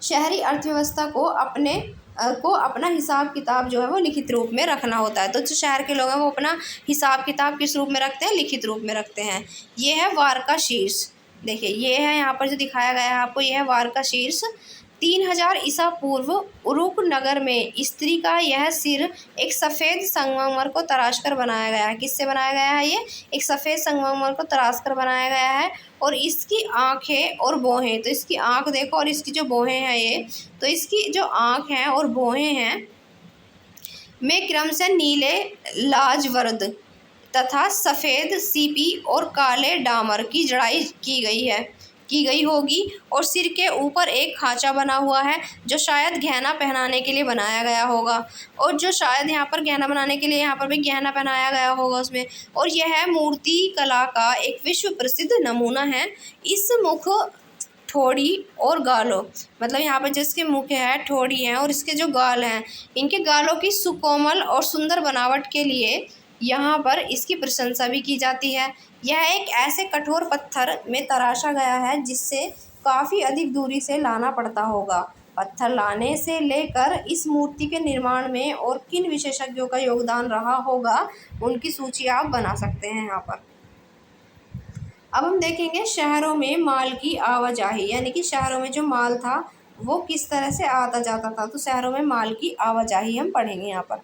शहरी अर्थव्यवस्था को अपना हिसाब किताब जो है वो लिखित रूप में रखना होता है। तो जो शहर के लोग हैं वो अपना हिसाब किताब किस रूप में रखते हैं? लिखित रूप में रखते हैं। ये है वार का शीर्ष। देखिए ये है यहाँ पर जो दिखाया गया है आपको, ये है वार का शीर्ष। 3000 ईसा पूर्व उरुक नगर में स्त्री का यह सिर एक सफ़ेद संगमरमर को तराश कर बनाया गया है। किससे बनाया गया है? ये एक सफ़ेद संगमरमर को तराश कर बनाया गया है। और इसकी आँखें और भौहें, तो इसकी आँख देखो और इसकी जो भौहें हैं ये, तो इसकी जो आँख हैं और भौहें हैं में क्रम से नीले लाजवर्द तथा सफ़ेद सीपी और काले डामर की जड़ाई की गई होगी। और सिर के ऊपर एक खांचा बना हुआ है जो शायद गहना पहनाने के लिए बनाया गया होगा, और जो शायद यहाँ पर गहना बनाने के लिए यहाँ पर भी गहना पहनाया गया होगा उसमें। और यह मूर्ति कला का एक विश्व प्रसिद्ध नमूना है। इस मुख, ठोड़ी और गालों, मतलब यहाँ पर जिसके मुख है, ठोड़ी है और इसके जो गाल हैं, इनके गालों की सुकोमल और सुंदर बनावट के लिए यहाँ पर इसकी प्रशंसा भी की जाती है। यह एक ऐसे कठोर पत्थर में तराशा गया है जिससे काफ़ी अधिक दूरी से लाना पड़ता होगा। पत्थर लाने से लेकर इस मूर्ति के निर्माण में और किन विशेषज्ञों का योगदान रहा होगा उनकी सूची आप बना सकते हैं यहाँ पर। अब हम देखेंगे शहरों में माल की आवाजाही, यानी कि शहरों में जो माल था वो किस तरह से आता जाता था। तो शहरों में माल की आवाजाही हम पढ़ेंगे यहाँ पर।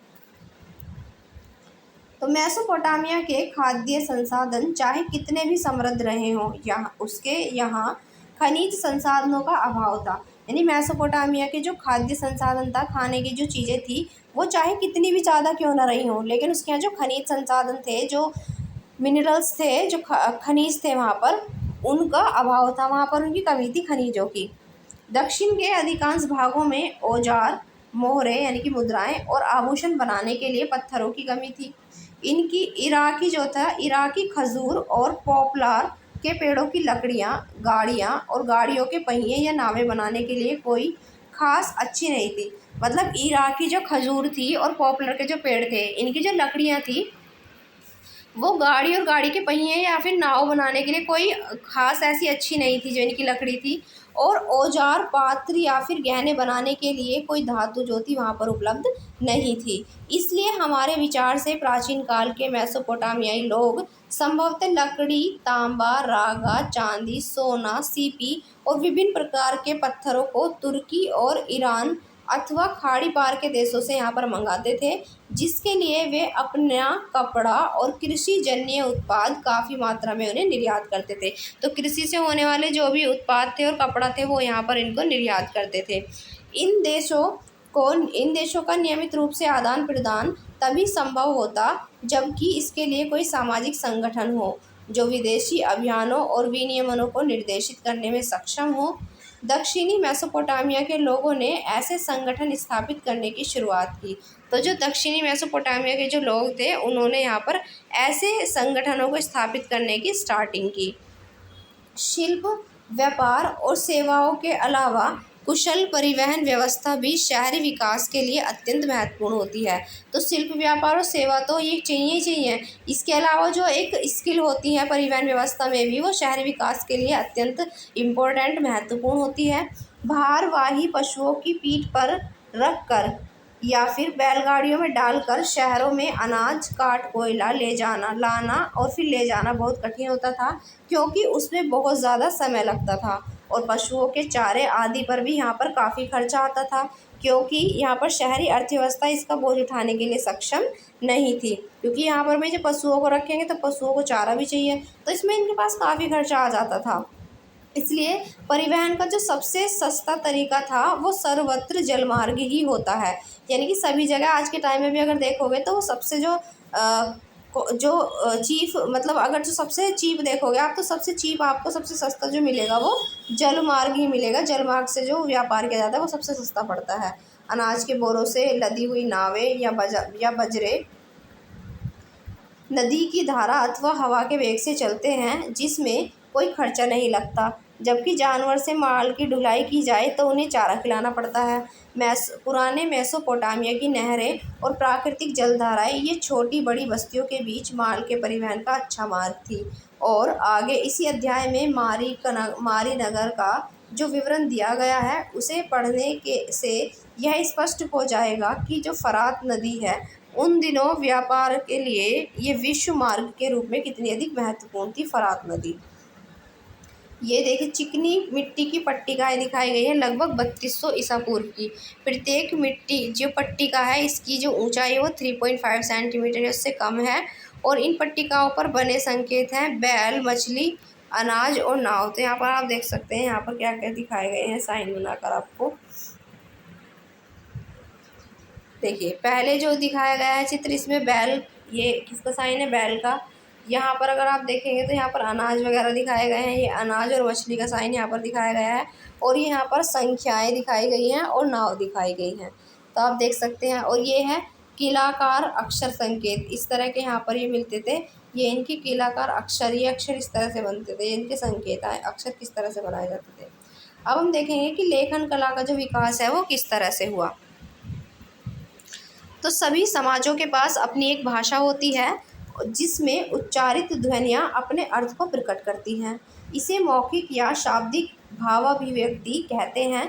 तो मेसोपोटामिया के खाद्य संसाधन चाहे कितने भी समृद्ध रहे हों, यहाँ खनिज संसाधनों का अभाव था। यानी मेसोपोटामिया के जो खाद्य संसाधन था, खाने की जो चीज़ें थी, वो चाहे कितनी भी ज़्यादा क्यों ना रही हों, लेकिन उसके यहाँ जो खनिज संसाधन थे, जो मिनरल्स थे, जो खनिज थे, वहाँ पर उनका अभाव था, वहाँ पर उनकी कमी थी खनिजों की। दक्षिण के अधिकांश भागों में औजार, मोहरे यानी कि मुद्राएं और आभूषण बनाने के लिए पत्थरों की कमी थी। इनकी इराकी खजूर और पॉपुलर के पेड़ों की लकड़ियाँ, गाड़ियाँ और गाड़ियों के पहिए या नावें बनाने के लिए कोई खास अच्छी नहीं थी। मतलब इराकी जो खजूर थी और पॉपुलर के जो पेड़ थे, इनकी जो लकड़ियाँ थी वो गाड़ी और गाड़ी के पहिए या फिर नाव बनाने के लिए कोई खास ऐसी अच्छी नहीं थी जो इनकी लकड़ी थी। और औजार, पात्र या फिर गहने बनाने के लिए कोई धातु जो थी वहाँ पर उपलब्ध नहीं थी। इसलिए हमारे विचार से प्राचीन काल के मेसोपोटामियाई लोग संभवतः लकड़ी, तांबा, रागा, चांदी, सोना, सीपी और विभिन्न प्रकार के पत्थरों को तुर्की और ईरान अथवा खाड़ी पार के देशों से यहाँ पर मंगाते थे, जिसके लिए वे अपना कपड़ा और कृषि जन्य उत्पाद काफ़ी मात्रा में उन्हें निर्यात करते थे। तो कृषि से होने वाले जो भी उत्पाद थे और कपड़ा थे वो यहाँ पर इनको निर्यात करते थे। इन देशों इन देशों का नियमित रूप से आदान प्रदान तभी संभव होता जबकि इसके लिए कोई सामाजिक संगठन हो जो विदेशी अभियानों और विनियमनों को निर्देशित करने में सक्षम हो। दक्षिणी मेसोपोटामिया के लोगों ने ऐसे संगठन स्थापित करने की शुरुआत की। तो जो दक्षिणी मेसोपोटामिया के जो लोग थे उन्होंने यहाँ पर ऐसे संगठनों को स्थापित करने की स्टार्टिंग की। शिल्प, व्यापार और सेवाओं के अलावा कुशल परिवहन व्यवस्था भी शहरी विकास के लिए अत्यंत महत्वपूर्ण होती है। तो शिल्प, व्यापार और सेवा तो ये चाहिए ही चाहिए। इसके अलावा जो एक स्किल होती है परिवहन व्यवस्था में भी, वो शहरी विकास के लिए अत्यंत इम्पोर्टेंट महत्वपूर्ण होती है। भारवाही पशुओं की पीठ पर रख कर या फिर बैलगाड़ियों में डालकर शहरों में अनाज, काट, कोयला ले जाना, लाना और फिर ले जाना बहुत कठिन होता था, क्योंकि उसमें बहुत ज़्यादा समय लगता था। और पशुओं के चारे आदि पर भी यहाँ पर काफ़ी खर्चा आता था, क्योंकि यहाँ पर शहरी अर्थव्यवस्था इसका बोझ उठाने के लिए सक्षम नहीं थी। क्योंकि यहाँ पर मैं जब पशुओं को रखेंगे तो पशुओं को चारा भी चाहिए, तो इसमें इनके पास काफ़ी खर्चा आ जाता था। इसलिए परिवहन का जो सबसे सस्ता तरीका था वो सर्वत्र जलमार्ग ही होता है। यानी कि सभी जगह आज के टाइम में भी अगर देखोगे तो वो सबसे चीप, मतलब अगर जो सबसे चीप देखोगे आप, तो सबसे चीप आपको सबसे सस्ता जो मिलेगा वो जलमार्ग ही मिलेगा। जलमार्ग से जो व्यापार किया जाता है वो सबसे सस्ता पड़ता है। अनाज के बोरों से लदी हुई नावें या बजरे नदी की धारा अथवा हवा के वेग से चलते हैं, जिसमें कोई खर्चा नहीं लगता। जबकि जानवर से माल की ढुलाई की जाए तो उन्हें चारा खिलाना पड़ता है। पुराने मेसोपोटामिया की नहरें और प्राकृतिक जलधाराएं ये छोटी बड़ी बस्तियों के बीच माल के परिवहन का अच्छा मार्ग थी। और आगे इसी अध्याय में मारी नगर का जो विवरण दिया गया है उसे पढ़ने से यह स्पष्ट हो जाएगा कि जो फरात नदी है उन दिनों व्यापार के लिए ये विश्व मार्ग के रूप में कितनी अधिक महत्वपूर्ण थी फरात नदी। ये देखिए चिकनी मिट्टी की पट्टिकाएँ दिखाई गई है लगभग 3200 ईसा पूर्व की। प्रत्येक मिट्टी जो पट्टिका है इसकी जो ऊंचाई है वो 3.5 सेंटीमीटर या उससे कम है। और इन पट्टिकाओं पर बने संकेत हैं बैल, मछली, अनाज और नाव। तो यहाँ पर आप देख सकते हैं यहाँ पर क्या क्या दिखाए गए हैं साइन बनाकर आपको। देखिए पहले जो दिखाया गया है चित्र, इसमें बैल, ये किसका साइन है, बैल का। यहाँ पर अगर आप देखेंगे तो यहाँ पर अनाज वगैरह दिखाए गए हैं, ये अनाज और मछली का साइन यहाँ पर दिखाया गया है। और ये यहाँ पर संख्याएं दिखाई गई हैं और नाव दिखाई गई हैं, तो आप देख सकते हैं। और ये है किलाकार अक्षर संकेत, इस तरह के यहाँ पर ये मिलते थे। ये इनके किलाकार अक्षर, ये अक्षर इस तरह से बनते थे, इनके संकेत अक्षर किस तरह से बनाए जाते थे। अब हम देखेंगे कि लेखन कला का जो विकास है वो किस तरह से हुआ। तो सभी समाजों के पास अपनी एक भाषा होती है जिसमें उच्चारित ध्वनियाँ अपने अर्थ को प्रकट करती हैं। इसे मौखिक या शाब्दिक भावाभिव्यक्ति कहते हैं।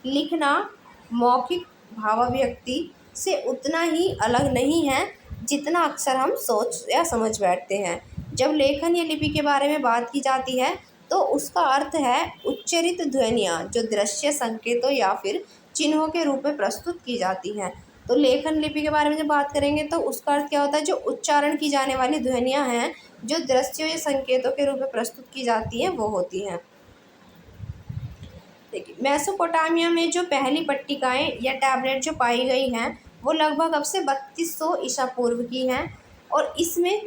लिखना मौखिक भावाभिव्यक्ति से उतना ही अलग नहीं है जितना अक्सर हम सोच या समझ बैठते हैं। जब लेखन या लिपि के बारे में बात की जाती है तो उसका अर्थ है उच्चरित ध्वनियाँ जो दृश्य संकेतों या फिर चिन्हों के रूप में प्रस्तुत की जाती हैं। तो लेखन लिपि के बारे में जब बात करेंगे तो उसका अर्थ क्या होता है, जो उच्चारण की जाने वाली ध्वनियाँ हैं जो दृश्यों या संकेतों के रूप में प्रस्तुत की जाती हैं वो होती हैं। देखिए मेसोपोटामिया में जो पहली पट्टिकाएं या टैबलेट जो पाई गई हैं वो लगभग अब से 3200 ईसा पूर्व की हैं। और इसमें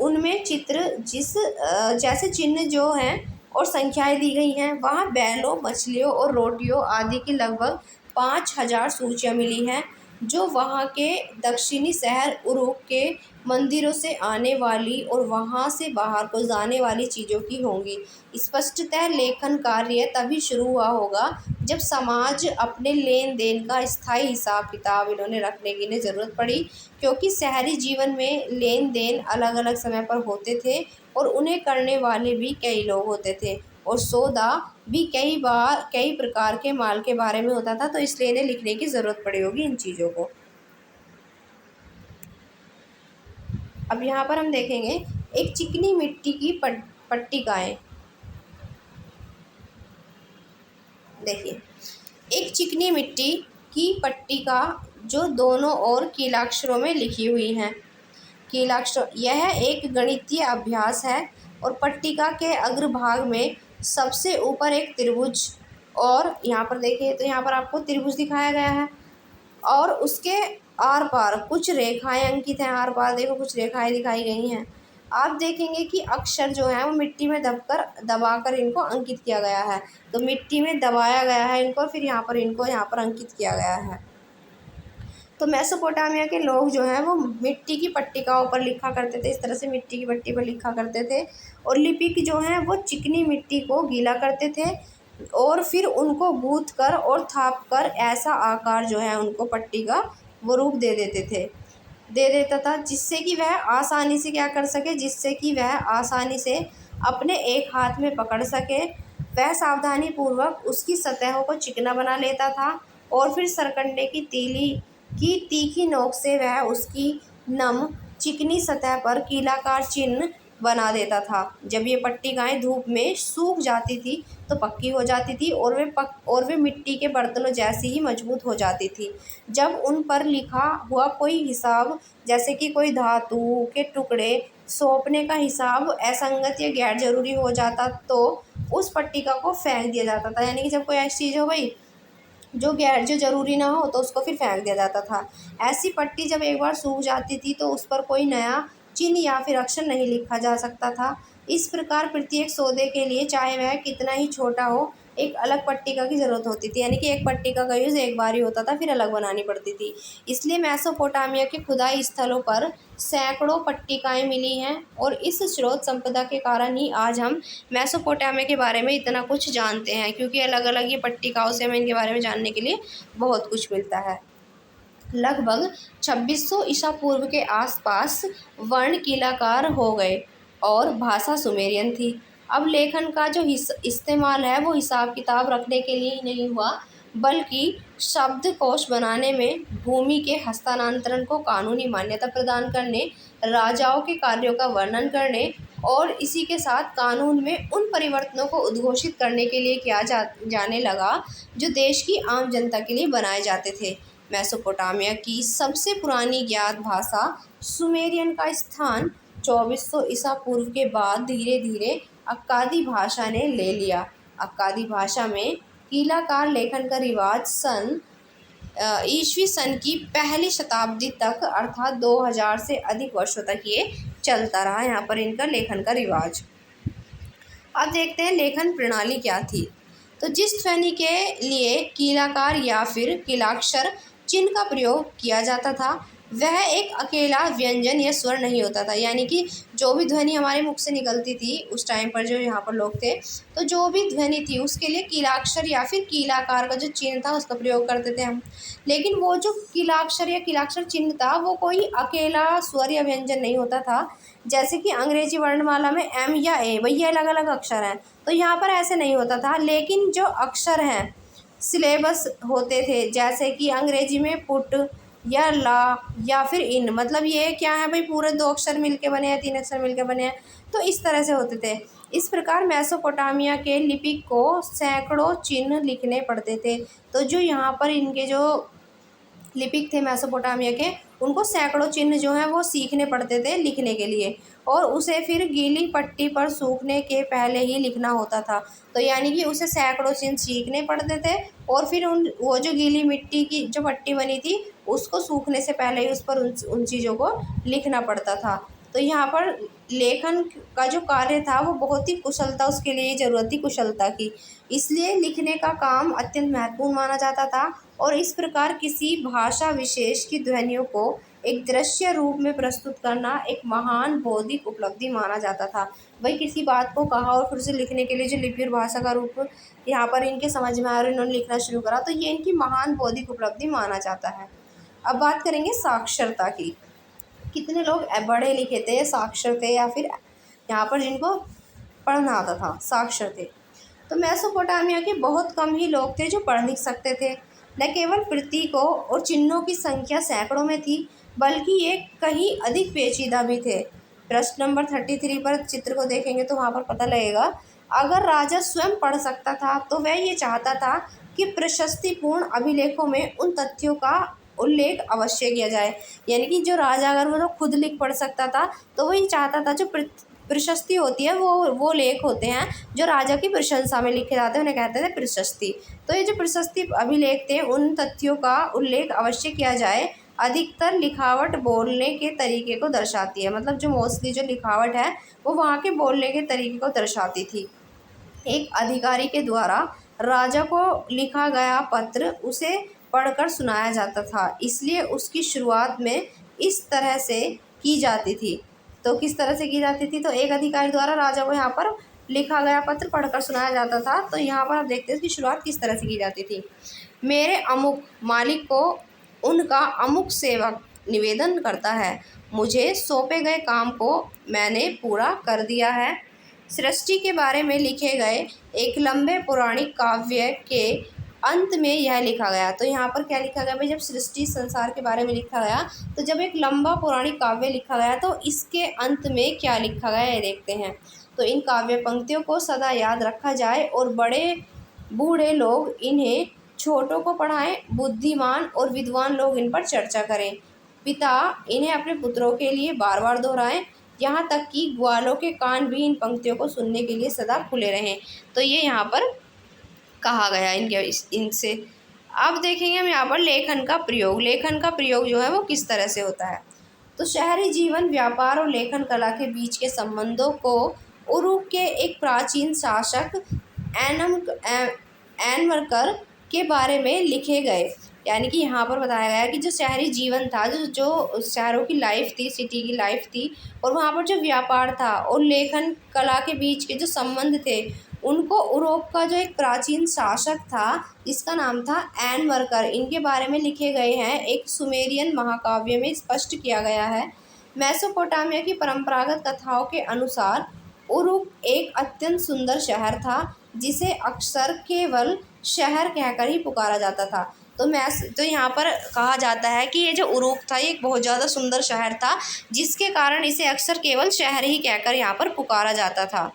उनमें चित्र जैसे चिन्ह जो हैं और संख्याएं दी गई हैं, वहाँ बैलों, मछलियों और रोटियों आदि की लगभग 5000 सूचियाँ मिली हैं जो वहाँ के दक्षिणी शहर उरुक के मंदिरों से आने वाली और वहाँ से बाहर को जाने वाली चीज़ों की होंगी। स्पष्टतः लेखन कार्य तभी शुरू हुआ होगा जब समाज अपने लेन देन का स्थायी हिसाब किताब इन्होंने रखने की इन्हें ज़रूरत पड़ी, क्योंकि शहरी जीवन में लेन देन अलग अलग समय पर होते थे और उन्हें करने वाले भी कई लोग होते थे और सौदा भी कई प्रकार के माल के बारे में होता था। तो इसलिए इन्हें लिखने की ज़रूरत पड़ी होगी इन चीज़ों को। अब यहाँ पर हम देखेंगे एक चिकनी मिट्टी की पट्टिकाएँ। देखिए एक चिकनी मिट्टी की पट्टिका जो दोनों ओर कीलाक्षरों में लिखी हुई हैं। कीलाक्षर यह एक गणितीय अभ्यास है और पट्टिका के अग्रभाग में सबसे ऊपर एक त्रिभुज, और यहाँ पर देखिए तो यहाँ पर आपको त्रिभुज दिखाया गया है और उसके आर पार कुछ रेखाएं अंकित हैं। आर पार देखो कुछ रेखाएं दिखाई गई हैं। आप देखेंगे कि अक्षर जो है वो मिट्टी में दबाकर इनको अंकित किया गया है। तो मिट्टी में दबाया गया है इनको, फिर यहाँ पर इनको यहाँ पर अंकित किया गया है। तो मेसोपोटामिया के लोग जो हैं वो मिट्टी की पट्टिकाओं पर लिखा करते थे। इस तरह से मिट्टी की पट्टी पर लिखा करते थे और लिपिक जो हैं वो चिकनी मिट्टी को गीला करते थे और फिर उनको गूंथ कर और थाप कर ऐसा आकार जो है उनको पट्टी का वो रूप दे देता था, जिससे कि वह आसानी से क्या कर सके, जिससे कि वह आसानी से अपने एक हाथ में पकड़ सके। वह सावधानी पूर्वक उसकी सतहों को चिकना बना लेता था और फिर सरकंडे की तीली की तीखी नोक से वह उसकी नम चिकनी सतह पर कीलाकार चिन्ह बना देता था। जब ये पट्टिकाएँ धूप में सूख जाती थी तो पक्की हो जाती थी और वे मिट्टी के बर्तनों जैसी ही मजबूत हो जाती थी। जब उन पर लिखा हुआ कोई हिसाब, जैसे कि कोई धातु के टुकड़े सौंपने का हिसाब असंगत या गैर जरूरी हो जाता तो उस पट्टिका को फेंक दिया जाता था। यानी कि जब कोई ऐसी चीज़ हो गई जो ज़रूरी ना हो तो उसको फिर फेंक दिया जाता था। ऐसी पट्टी जब एक बार सूख जाती थी तो उस पर कोई नया चिन्ह या फिर अक्षर नहीं लिखा जा सकता था। इस प्रकार प्रत्येक सौदे के लिए, चाहे वह कितना ही छोटा हो, एक अलग पट्टिका की ज़रूरत होती थी। यानी कि एक पट्टिका का यूज़ एक बार ही होता था, फिर अलग बनानी पड़ती थी। इसलिए मेसोपोटामिया के खुदाई स्थलों पर सैकड़ों पट्टिकाएँ मिली हैं और इस स्रोत संपदा के कारण ही आज हम मेसोपोटामिया के बारे में इतना कुछ जानते हैं, क्योंकि अलग अलग ये पट्टिकाओं से हमें इनके बारे में जानने के लिए बहुत कुछ मिलता है। लगभग 2600 ईसा पूर्व के आसपास वर्ण कीलाकार हो गए और भाषा सुमेरियन थी। अब लेखन का जो इस्तेमाल है वो हिसाब किताब रखने के लिए ही नहीं हुआ, बल्कि शब्दकोश बनाने में, भूमि के हस्तांतरण को कानूनी मान्यता प्रदान करने, राजाओं के कार्यों का वर्णन करने और इसी के साथ कानून में उन परिवर्तनों को उद्घोषित करने के लिए किया जाने लगा जो देश की आम जनता के लिए बनाए जाते थे। मेसोपोटामिया की सबसे पुरानी ज्ञात भाषा सुमेरियन का स्थान 2400 ईसा पूर्व के बाद धीरे धीरे अक्कादी भाषा ने ले लिया। अक्कादी भाषा में कीलाकार लेखन का रिवाज ईस्वी सन की पहली शताब्दी तक, अर्थात 2000 से अधिक वर्षों तक ये चलता रहा। यहाँ पर इनका लेखन का रिवाज। अब देखते हैं लेखन प्रणाली क्या थी। तो जिस ध्वनि के लिए कीलाकार या फिर कीलाक्षर चिन्ह का प्रयोग किया जाता था वह एक अकेला व्यंजन या स्वर नहीं होता था। यानी कि जो भी ध्वनि हमारे मुख से निकलती थी उस टाइम पर जो यहाँ पर लोग थे, तो जो भी ध्वनि थी उसके लिए कीलाक्षर या फिर कीलाकार का जो चिन्ह था उसका प्रयोग करते थे हम। लेकिन वो जो कीलाक्षर या कीलाक्षर चिन्ह था वो कोई अकेला स्वर या व्यंजन नहीं होता था। जैसे कि अंग्रेजी वर्णमाला में एम या ए, भैया अलग अलग अक्षर हैं, तो यहाँ पर ऐसे नहीं होता था। लेकिन जो अक्षर हैं सिलेबस होते थे, जैसे कि अंग्रेजी में पुट या ला या फिर इन, मतलब ये क्या है भाई, पूरे 2 अक्षर मिलके बने हैं, 3 अक्षर मिलके बने हैं, तो इस तरह से होते थे। इस प्रकार मेसोपोटामिया के लिपिक को सैकड़ों चिन्ह लिखने पड़ते थे। तो जो यहाँ पर इनके जो लिपिक थे मेसोपोटामिया के, उनको सैकड़ों चिन्ह जो हैं वो सीखने पड़ते थे लिखने के लिए, और उसे फिर गीली पट्टी पर सूखने के पहले ही लिखना होता था। तो यानी कि उसे सैकड़ों चिन्ह सीखने पड़ते थे और फिर वो जो गीली मिट्टी की जो पट्टी बनी थी उसको सूखने से पहले ही उस पर उन चीज़ों को लिखना पड़ता था। तो यहाँ पर लेखन का जो कार्य था वो बहुत ही कुशलता, उसके लिए ज़रूरत थी कुशलता की, इसलिए लिखने का काम अत्यंत महत्वपूर्ण माना जाता था। और इस प्रकार किसी भाषा विशेष की ध्वनियों को एक दृश्य रूप में प्रस्तुत करना एक महान बौद्धिक उपलब्धि माना जाता था। वही किसी बात को कहा और फिर उसे लिखने के लिए जो लिपि और भाषा का रूप यहाँ पर इनके समझ में आया और इन्होंने लिखना शुरू करा, तो ये इनकी महान बौद्धिक उपलब्धि माना जाता है। अब बात करेंगे साक्षरता की। कितने लोग पढ़े लिखे थे, साक्षर थे, या फिर यहाँ पर जिनको पढ़ना आता था साक्षर थे। तो मेसोपोटामिया के बहुत कम ही लोग थे जो पढ़ लिख सकते थे। न केवल प्रतीकों और चिन्हों की संख्या सैकड़ों में थी, बल्कि ये कहीं अधिक पेचीदा भी थे। प्रश्न नंबर 33 पर चित्र को देखेंगे तो वहाँ पर पता लगेगा। अगर राजा स्वयं पढ़ सकता था तो वह ये चाहता था कि प्रशस्तिपूर्ण अभिलेखों में उन तथ्यों का उल्लेख अवश्य किया जाए। यानी कि जो राजा अगर वो तो खुद लिख पढ़ सकता था तो वही चाहता था जो प्रशस्ति होती है वो लेख होते हैं जो राजा की प्रशंसा में लिखे जाते हैं, उन्हें कहते थे प्रशस्ति। तो ये जो प्रशस्ति अभिलेख थे उन तथ्यों का उल्लेख अवश्य किया जाए। अधिकतर लिखावट बोलने के तरीके को दर्शाती है, मतलब जो मोस्टली जो लिखावट है वो वहाँ के बोलने के तरीके को दर्शाती थी। एक अधिकारी के द्वारा राजा को लिखा गया पत्र उसे पढ़कर सुनाया जाता था, इसलिए उसकी शुरुआत में इस तरह से की जाती थी। तो किस तरह से की जाती थी? तो एक अधिकारी द्वारा राजा को यहाँ पर लिखा गया पत्र पढ़कर सुनाया जाता था। तो यहाँ पर आप देखते हैं इसकी शुरुआत किस तरह से की जाती थी। मेरे अमुक मालिक को उनका अमुक सेवक निवेदन करता है, मुझे सौंपे गए काम को मैंने पूरा कर दिया है। सृष्टि के बारे में लिखे गए एक लंबे पौराणिक काव्य के अंत में यह लिखा गया। तो यहाँ पर क्या लिखा गया भाई? जब सृष्टि संसार के बारे में लिखा गया तो जब एक लंबा पौराणिक काव्य लिखा गया तो इसके अंत में क्या लिखा गया ये देखते हैं। तो इन काव्य पंक्तियों को सदा याद रखा जाए और बड़े बूढ़े लोग इन्हें छोटों को पढ़ाएं, बुद्धिमान और विद्वान लोग इन पर चर्चा करें। पिता इन्हें अपने पुत्रों के लिए बार बार दोहराएं, यहाँ तक कि ग्वालों के कान भी इन पंक्तियों को सुनने के लिए सदा खुले रहें। तो ये यहाँ पर कहा गया इनसे। अब देखेंगे हम यहाँ पर लेखन का प्रयोग। लेखन का प्रयोग जो है वो किस तरह से होता है? तो शहरी जीवन, व्यापार और लेखन कला के बीच के संबंधों को उरुक के एक प्राचीन शासक एनमरकर के बारे में लिखे गए। यानी कि यहाँ पर बताया गया कि जो शहरी जीवन था, जो शहरों की लाइफ थी, सिटी की लाइफ थी, और वहाँ पर जो व्यापार था और लेखन कला के बीच के जो संबंध थे, उनको यूरोप का जो एक प्राचीन शासक था जिसका नाम था एनमरकर, इनके बारे में लिखे गए हैं। एक सुमेरियन महाकाव्य में स्पष्ट किया गया है। मेसोपोटामिया की परंपरागत कथाओं के अनुसार उरुक एक अत्यंत सुंदर शहर था जिसे अक्सर केवल शहर कहकर ही पुकारा जाता था। तो यहाँ पर कहा जाता है कि ये जो उरुक था ये एक बहुत ज़्यादा सुंदर शहर था जिसके कारण इसे अक्सर केवल शहर ही कहकर यहाँ पर पुकारा जाता था।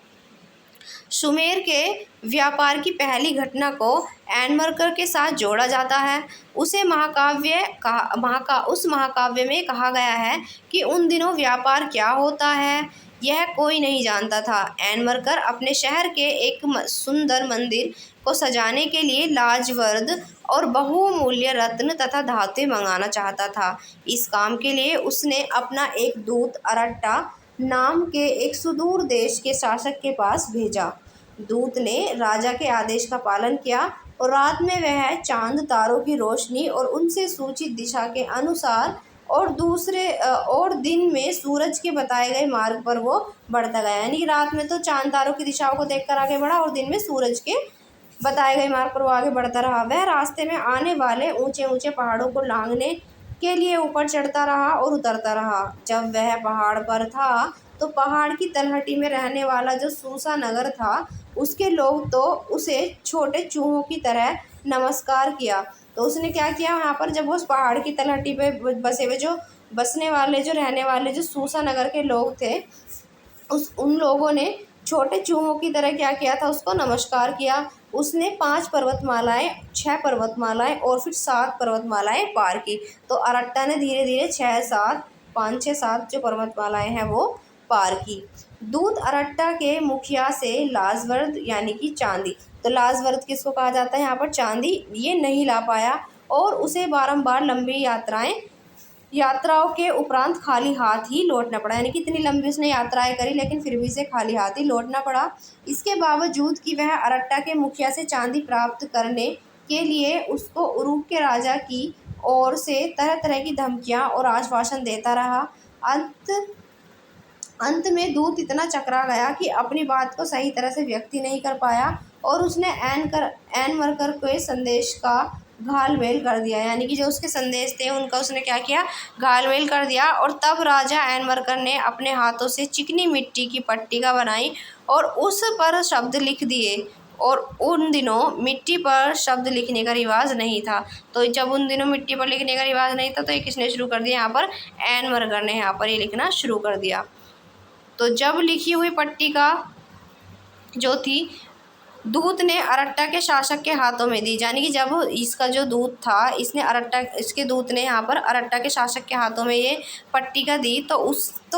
सुमेर के व्यापार की पहली घटना को एनमरकर के साथ जोड़ा जाता है। उस महाकाव्य में कहा गया है कि उन दिनों व्यापार क्या होता है यह कोई नहीं जानता था। एनमरकर अपने शहर के एक सुंदर मंदिर को सजाने के लिए लाजवर्द और बहुमूल्य रत्न तथा धातुएं मंगाना चाहता था। इस काम के लिए उसने अपना एक दूत अरट्टा नाम के एक सुदूर देश के शासक के पास भेजा। दूत ने राजा के आदेश का पालन किया और रात में वह चांद तारों की रोशनी और उनसे सूचित दिशा के अनुसार और दिन में सूरज के बताए गए मार्ग पर वो बढ़ता गया। यानी कि रात में तो चांद तारों की दिशाओं को देखकर आगे बढ़ा और दिन में सूरज के बताए गए मार्ग पर वो आगे बढ़ता रहा। वह रास्ते में आने वाले ऊंचे ऊंचे पहाड़ों को लांघने के लिए ऊपर चढ़ता रहा और उतरता रहा। जब वह पहाड़ पर था तो पहाड़ की तलहटी में रहने वाला जो सूसा नगर था उसके लोग तो उसे छोटे चूहों की तरह नमस्कार किया। तो उसने क्या किया, वहाँ पर जब वो उस पहाड़ की तलहटी पे बसे हुए जो रहने वाले जो सूसा नगर के लोग थे उन लोगों ने छोटे चूहों की तरह क्या किया था, उसको नमस्कार किया। उसने 5 पर्वतमालाएं, 6 पर्वतमालाएं और फिर 7 पर्वतमालाएं पार की। तो अरट्टा ने धीरे धीरे 5, 6, 7 जो पर्वतमालाएं हैं वो पार की। दूत अरट्टा के मुखिया से लाजवर्द यानी कि चांदी, तो लाजवर्द किसको कहा जाता है यहाँ पर? चांदी, ये नहीं ला पाया और उसे बारंबार लंबी यात्राओं के उपरांत खाली हाथ ही लौटना पड़ा। यानी कि इतनी लंबी उसने यात्राएं करी लेकिन फिर भी इसे खाली हाथ ही लौटना पड़ा। इसके बावजूद कि वह अरट्टा के मुखिया से चांदी प्राप्त करने के लिए उसको उरुक के राजा की ओर से तरह तरह की धमकियां और आश्वासन देता रहा। अंत में दूत इतना चकरा गया कि अपनी बात को सही तरह से व्यक्त नहीं कर पाया और उसने एनमरकर के संदेश का घालमेल कर दिया। यानी कि जो उसके संदेश थे उनका उसने क्या किया, घालमेल कर दिया। और तब राजा एनमरकर ने अपने हाथों से चिकनी मिट्टी की पट्टिका बनाई और उस पर शब्द लिख दिए। और उन दिनों मिट्टी पर शब्द लिखने का रिवाज नहीं था। तो जब उन दिनों मिट्टी पर लिखने का रिवाज नहीं था तो ये किसने शुरू कर दिया, यहाँ पर एनमरकर ने यहाँ पर ये लिखना शुरू कर दिया। तो जब लिखी हुई पट्टिका जो थी दूत ने अरट्टा के शासक के हाथों में दी, यानी कि जब इसका जो दूत था इसने इसके दूत ने यहाँ पर अरट्टा के शासक के हाथों में ये पट्टिका दी, तो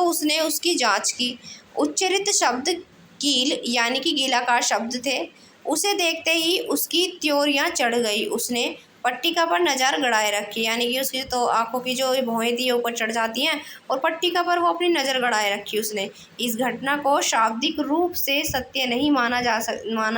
उसने उसकी जांच की। उच्चरित शब्द कील यानी कि गीलाकार शब्द थे। उसे देखते ही उसकी त्योरियां चढ़ गई। उसने पट्टिका पर नज़र गड़ाए रखी, यानी कि उसकी तो आंखों की जो भौहें थी ऊपर चढ़ जाती हैं, और पट्टिका पर वो अपनी नज़र गड़ाए रखी उसने। इस घटना को शाब्दिक रूप से सत्य नहीं माना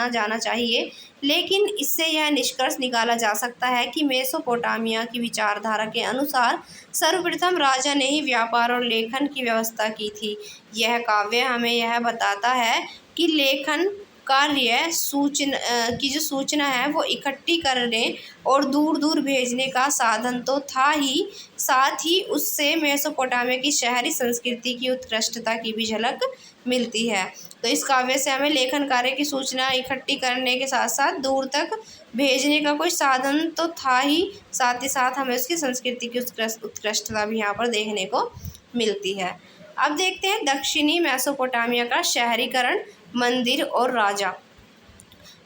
जाना चाहिए, लेकिन इससे यह निष्कर्ष निकाला जा सकता है कि मेसोपोटामिया की विचारधारा के अनुसार सर्वप्रथम राजा ने ही व्यापार और लेखन की व्यवस्था की थी। यह काव्य हमें यह बताता है कि लेखन कार्य की जो सूचना है वो इकट्ठी करने और दूर दूर भेजने का साधन तो था ही, साथ ही उससे मेसोपोटामिया की शहरी संस्कृति की उत्कृष्टता की भी झलक मिलती है। तो इस काव्य से हमें लेखन कार्य की सूचना इकट्ठी करने के साथ साथ दूर तक भेजने का कोई साधन तो था ही, साथ ही साथ हमें उसकी संस्कृति की उत्कृष्टता भी यहाँ पर देखने को मिलती है। अब देखते हैं दक्षिणी मेसोपोटामिया का शहरीकरण, मंदिर और राजा।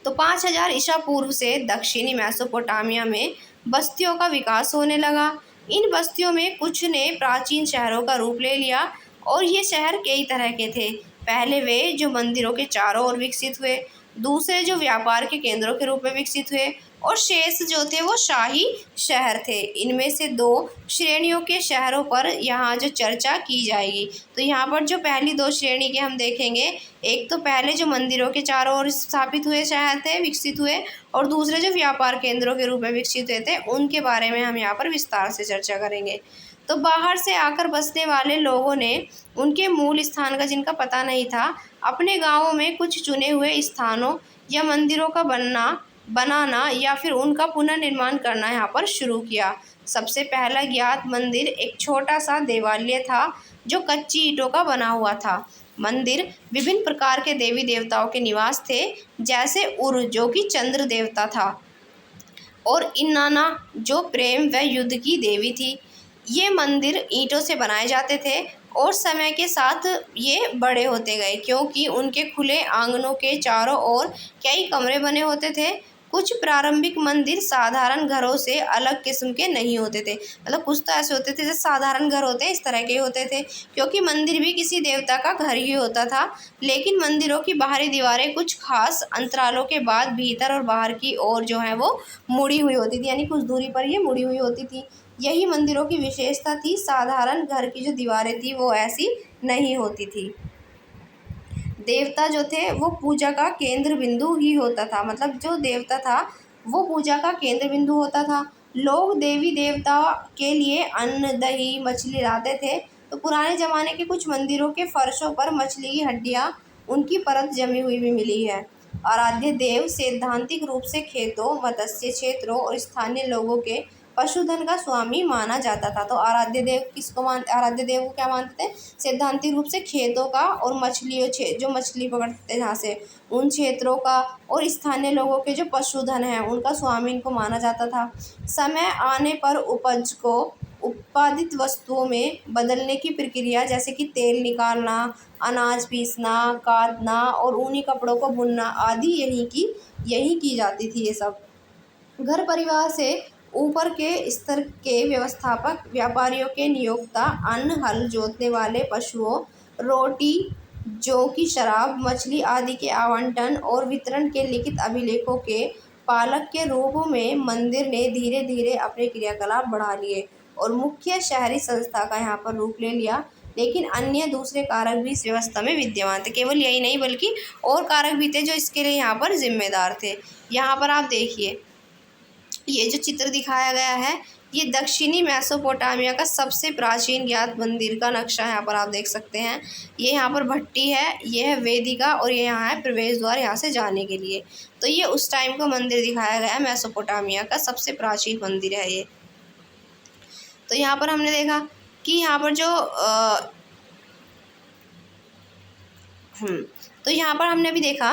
तो 5000 ईसा पूर्व से दक्षिणी मेसोपोटामिया में बस्तियों का विकास होने लगा। इन बस्तियों में कुछ ने प्राचीन शहरों का रूप ले लिया, और ये शहर कई तरह के थे। पहले वे जो मंदिरों के चारों ओर विकसित हुए, दूसरे जो व्यापार के केंद्रों के रूप में विकसित हुए, और शेष जो थे वो शाही शहर थे। इनमें से 2 श्रेणियों के शहरों पर यहाँ जो चर्चा की जाएगी। तो यहाँ पर जो पहली 2 श्रेणी के हम देखेंगे, एक तो पहले जो मंदिरों के चारों ओर स्थापित हुए शहर थे, विकसित हुए, और दूसरे जो व्यापार केंद्रों के रूप में विकसित हुए थे, उनके बारे में हम यहाँ पर विस्तार से चर्चा करेंगे। तो बाहर से आकर बसने वाले लोगों ने उनके मूल स्थान का जिनका पता नहीं था, अपने गाँवों में कुछ चुने हुए स्थानों या मंदिरों का बनाना या फिर उनका पुनर्निर्माण करना यहाँ पर शुरू किया। सबसे पहला ज्ञात मंदिर एक छोटा सा देवालय था जो कच्ची ईंटों का बना हुआ था। मंदिर विभिन्न प्रकार के देवी देवताओं के निवास थे, जैसे उर जो कि चंद्र देवता था, और इन्नाना जो प्रेम व युद्ध की देवी थी। ये मंदिर ईंटों से बनाए जाते थे और समय के साथ ये बड़े होते गए, क्योंकि उनके खुले आंगनों के चारों ओर कई कमरे बने होते थे। कुछ प्रारंभिक मंदिर साधारण घरों से अलग किस्म के नहीं होते थे, मतलब कुछ तो ऐसे होते थे जैसे साधारण घर होते हैं इस तरह के होते थे, क्योंकि मंदिर भी किसी देवता का घर ही होता था। लेकिन मंदिरों की बाहरी दीवारें कुछ खास अंतरालों के बाद भीतर और बाहर की ओर जो है वो मुड़ी हुई होती थी, यानी कुछ दूरी पर ये मुड़ी हुई होती थी। यही मंदिरों की विशेषता थी। साधारण घर की जो दीवारें थी वो ऐसी नहीं होती थी। देवता जो थे वो पूजा का केंद्र बिंदु ही होता था, मतलब जो देवता था वो पूजा का केंद्र बिंदु होता था। लोग देवी देवता के लिए अन्न, दही, मछली लाते थे। तो पुराने ज़माने के कुछ मंदिरों के फर्शों पर मछली की हड्डियाँ, उनकी परत जमी हुई भी मिली है। आराध्य देव सैद्धांतिक रूप से खेतों, मत्स्य क्षेत्रों और स्थानीय लोगों के पशुधन का स्वामी माना जाता था। तो आराध्य देव को क्या मानते थे? सैद्धांतिक रूप से खेतों का और जो मछली पकड़ते थे जहाँ से उन क्षेत्रों का, और स्थानीय लोगों के जो पशुधन है उनका स्वामी इनको माना जाता था। समय आने पर उपज को उत्पादित वस्तुओं में बदलने की प्रक्रिया, जैसे कि तेल निकालना, अनाज पीसना, काटना और ऊनी कपड़ों को बुनना आदि यही की जाती थी। ये सब घर परिवार से ऊपर के स्तर के व्यवस्थापक, व्यापारियों के नियोक्ता, अन्न, हल जोतने वाले पशुओं, रोटी, जौ की शराब, मछली आदि के आवंटन और वितरण के लिखित अभिलेखों के पालक के रूप में मंदिर ने धीरे धीरे अपने क्रियाकलाप बढ़ा लिए और मुख्य शहरी संस्था का यहाँ पर रूप ले लिया। लेकिन अन्य दूसरे कारक भी इस व्यवस्था में विद्यमान थे। केवल यही नहीं बल्कि और कारक भी थे जो इसके लिए यहाँ पर जिम्मेदार थे। यहाँ पर आप देखिए, ये जो चित्र दिखाया गया है ये दक्षिणी मेसोपोटामिया का सबसे प्राचीन ज्ञात मंदिर का नक्शा यहाँ पर आप देख सकते हैं। ये यहाँ पर भट्टी है, ये है वेदिका, और ये यहाँ है प्रवेश द्वार यहाँ से जाने के लिए। तो ये उस टाइम का मंदिर दिखाया गया है, मेसोपोटामिया का सबसे प्राचीन मंदिर है ये। तो यहाँ पर हमने देखा कि यहाँ पर जो तो यहाँ पर हमने भी देखा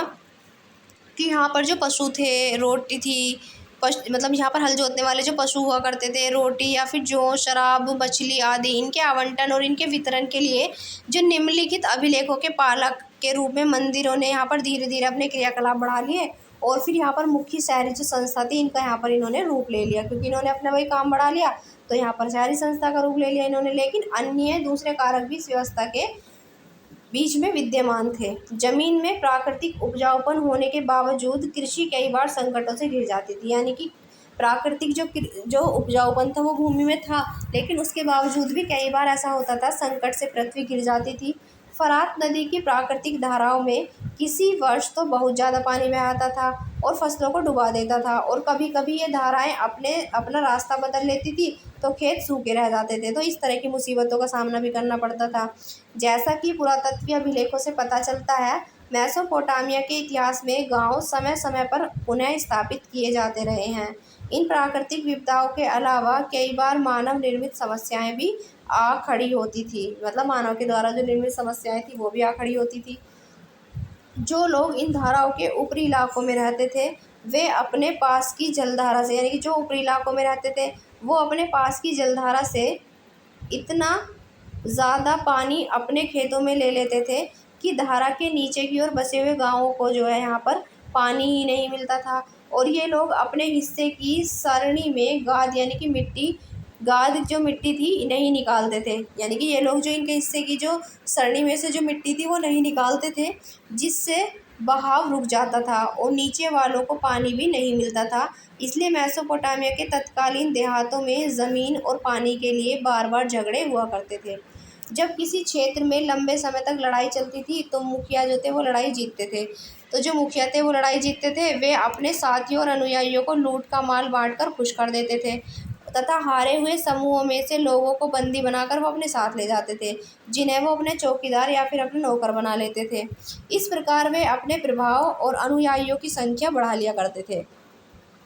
कि यहाँ पर जो पशु थे, रोटी थी, मतलब यहाँ पर हल जोतने वाले जो पशु हुआ करते थे, रोटी या फिर जौ, शराब, मछली आदि, इनके आवंटन और इनके वितरण के लिए जो निम्नलिखित अभिलेखों के पालक के रूप में मंदिरों ने यहाँ पर धीरे धीरे अपने क्रियाकलाप बढ़ा लिए और फिर यहाँ पर मुख्य शहरी जो संस्था थी इनका यहाँ पर इन्होंने रूप ले लिया, क्योंकि इन्होंने अपना वही काम बढ़ा लिया तो यहाँ पर शहरी संस्था का रूप ले लिया इन्होंने। लेकिन अन्य दूसरे कारक भी इस व्यवस्था के बीच में विद्यमान थे। जमीन में प्राकृतिक उपजाऊपन होने के बावजूद कृषि कई बार संकटों से घिर जाती थी, यानी कि प्राकृतिक जो उपजाऊपन था वो भूमि में था, लेकिन उसके बावजूद भी कई बार ऐसा होता था संकट से पृथ्वी घिर जाती थी। फरात नदी की प्राकृतिक धाराओं में किसी वर्ष तो बहुत ज़्यादा पानी बह आता था और फसलों को डुबा देता था, और कभी कभी ये धाराएं अपना रास्ता बदल लेती थी तो खेत सूखे रह जाते थे। तो इस तरह की मुसीबतों का सामना भी करना पड़ता था। जैसा कि पुरातत्वीय अभिलेखों से पता चलता है, मेसोपोटामिया के इतिहास में गांव समय समय पर पुनः स्थापित किए जाते रहे हैं। इन प्राकृतिक विपदाओं के अलावा कई बार मानव निर्मित समस्याएं भी आ खड़ी होती थी, मतलब मानव के द्वारा जो निर्मित समस्याएं थी वो भी आ खड़ी होती थी। जो लोग इन धाराओं के ऊपरी इलाकों में रहते थे वे अपने पास की जलधारा से, यानी कि जो ऊपरी इलाकों में रहते थे वो अपने पास की जलधारा से इतना ज़्यादा पानी अपने खेतों में ले लेते थे कि धारा के नीचे की ओर बसे हुए गांवों को जो है यहाँ पर पानी ही नहीं मिलता था। और ये लोग अपने हिस्से की सरणी में गाद, यानी कि गाद जो मिट्टी थी नहीं निकालते थे, यानी कि ये लोग जो इनके हिस्से की जो सरणी में से जो मिट्टी थी वो नहीं निकालते थे, जिससे बहाव रुक जाता था और नीचे वालों को पानी भी नहीं मिलता था। इसलिए मेसोपोटामिया के तत्कालीन देहातों में ज़मीन और पानी के लिए बार बार झगड़े हुआ करते थे। जब किसी क्षेत्र में लंबे समय तक लड़ाई चलती थी तो मुखिया जो थे वो लड़ाई जीतते थे। तो जो मुखिया थे वो लड़ाई जीतते थे, वे अपने साथियों और अनुयायियों को लूट का माल बांटकर खुश कर देते थे तथा हारे हुए समूहों में से लोगों को बंदी बनाकर वो अपने साथ ले जाते थे, जिन्हें वो अपने चौकीदार या फिर अपने नौकर बना लेते थे। इस प्रकार वे अपने प्रभाव और अनुयायियों की संख्या बढ़ा लिया करते थे।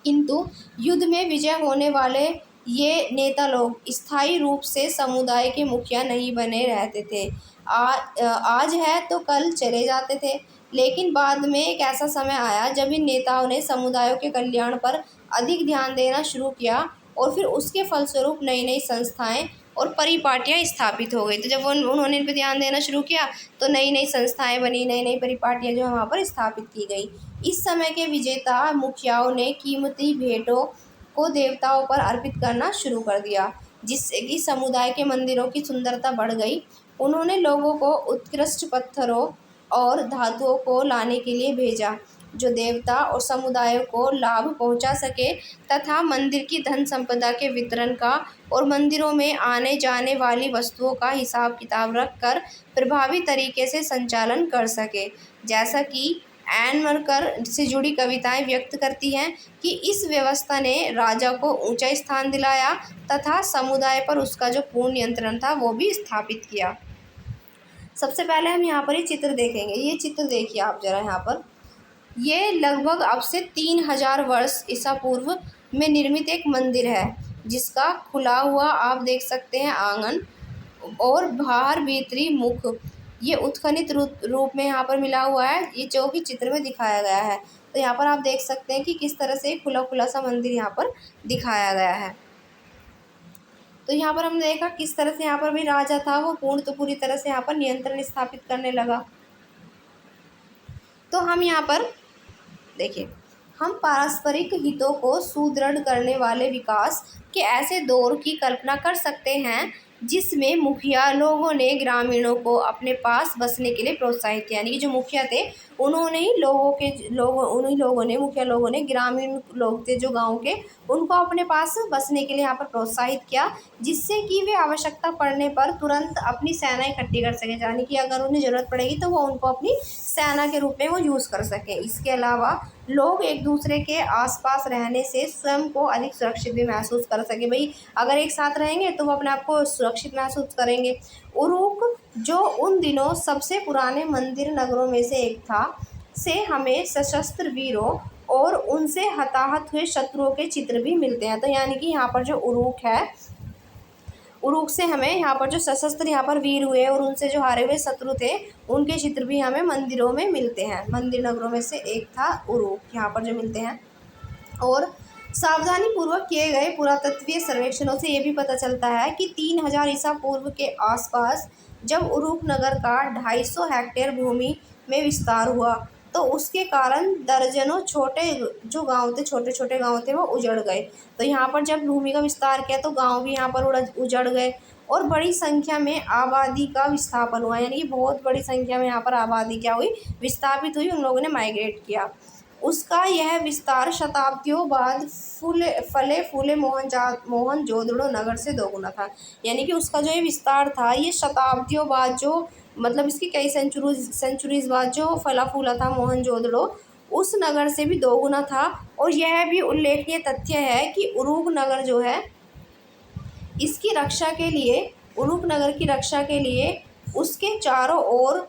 किंतु युद्ध में विजय होने वाले ये नेता लोग स्थायी रूप से समुदाय के मुखिया नहीं बने रहते थे। आज है तो कल चले जाते थे। लेकिन बाद में एक ऐसा समय आया जब इन नेताओं ने समुदायों के कल्याण पर अधिक ध्यान देना शुरू किया और फिर उसके फलस्वरूप नई नई संस्थाएं और परिपाटियां स्थापित हो गई। तो जब उन्होंने इन पर ध्यान देना शुरू किया तो नई नई संस्थाएं बनी, नई नई परिपाटियां जो है वहाँ पर स्थापित की गई। इस समय के विजेता मुखियाओं ने कीमती भेंटों को देवताओं पर अर्पित करना शुरू कर दिया, जिससे कि समुदाय के मंदिरों की सुंदरता बढ़ गई। उन्होंने लोगों को उत्कृष्ट पत्थरों और धातुओं को लाने के लिए भेजा जो देवता और समुदाय को लाभ पहुंचा सके तथा मंदिर की धन संपदा के वितरण का और मंदिरों में आने जाने वाली वस्तुओं का हिसाब किताब रखकर प्रभावी तरीके से संचालन कर सके। जैसा कि एन मरकर से जुड़ी कविताएं व्यक्त करती हैं कि इस व्यवस्था ने राजा को ऊंचा स्थान दिलाया तथा समुदाय पर उसका जो पूर्ण नियंत्रण था वो भी स्थापित किया। सबसे पहले हम यहाँ पर ये चित्र देखेंगे। ये चित्र देखिए आप जरा यहाँ पर, ये लगभग अब से 3000 वर्ष ईसा पूर्व में निर्मित एक मंदिर है जिसका खुला हुआ आप देख सकते हैं आंगन और बाहर भीतरी मुख ये उत्खनित रूप में यहाँ पर मिला हुआ है, ये जो कि चित्र में दिखाया गया है। तो यहाँ पर आप देख सकते हैं कि किस तरह से खुला खुला सा मंदिर यहाँ पर दिखाया गया है। तो यहाँ पर हमने देखा किस तरह से यहाँ पर भी राजा था वो पूरी तरह से यहाँ पर नियंत्रण स्थापित करने लगा। तो हम यहाँ पर देखिए, हम पारस्परिक हितों को सुदृढ़ करने वाले विकास के ऐसे दौर की कल्पना कर सकते हैं जिसमें मुखिया लोगों ने ग्रामीणों को अपने पास बसने के लिए प्रोत्साहित किया, यानी कि जो मुखिया थे उन्होंने ही उन्हीं लोगों ने मुखिया लोगों ने ग्रामीण लोग थे जो गांव के उनको अपने पास बसने के लिए यहाँ पर प्रोत्साहित किया, जिससे कि वे आवश्यकता पड़ने पर तुरंत अपनी सेना इकट्ठी कर सकें, यानी कि अगर उन्हें ज़रूरत पड़ेगी तो वो उनको अपनी सेना के रूप में वो यूज़ कर सकें। इसके अलावा लोग एक दूसरे के आसपास रहने से स्वयं को अधिक सुरक्षित भी महसूस कर सके। भाई अगर एक साथ रहेंगे तो वो अपने आप को सुरक्षित महसूस करेंगे। उरुक जो उन दिनों सबसे पुराने मंदिर नगरों में से एक था से हमें सशस्त्र वीरों और उनसे हताहत हुए शत्रुओं के चित्र भी मिलते हैं। तो यानी कि यहाँ पर जो उरुक है, उरुक से हमें यहाँ पर जो सशस्त्र यहाँ पर वीर हुए और उनसे जो हारे हुए शत्रु थे उनके चित्र भी हमें मंदिरों में मिलते हैं। मंदिर नगरों में से एक था उरुक, यहाँ पर जो मिलते हैं। और सावधानी पूर्वक किए गए पुरातत्वीय सर्वेक्षणों से ये भी पता चलता है कि 3000 ईसा पूर्व के आसपास जब उरुक नगर का 250 हेक्टेयर भूमि में विस्तार हुआ तो उसके कारण दर्जनों छोटे जो गांव थे, छोटे छोटे गांव थे, वो उजड़ गए। तो यहाँ पर जब भूमि का विस्तार किया तो गांव भी यहाँ पर उजड़ गए और बड़ी संख्या में आबादी का विस्थापन हुआ, यानी कि बहुत बड़ी संख्या में यहाँ पर आबादी क्या हुई, विस्थापित हुई, उन लोगों ने माइग्रेट किया। उसका यह विस्तार शताब्दियों बाद फले फूले मोहनजोदड़ो नगर से दोगुना था। यानी कि उसका जो ये विस्तार था, ये शताब्दियों बाद जो मतलब इसकी कई सेंचुरीज बाद जो फला फूला था मोहनजोदड़ो, उस नगर से भी दोगुना था। और यह भी उल्लेखनीय तथ्य है कि उरुक नगर जो है, इसकी रक्षा के लिए, उरुक नगर की रक्षा के लिए उसके चारों ओर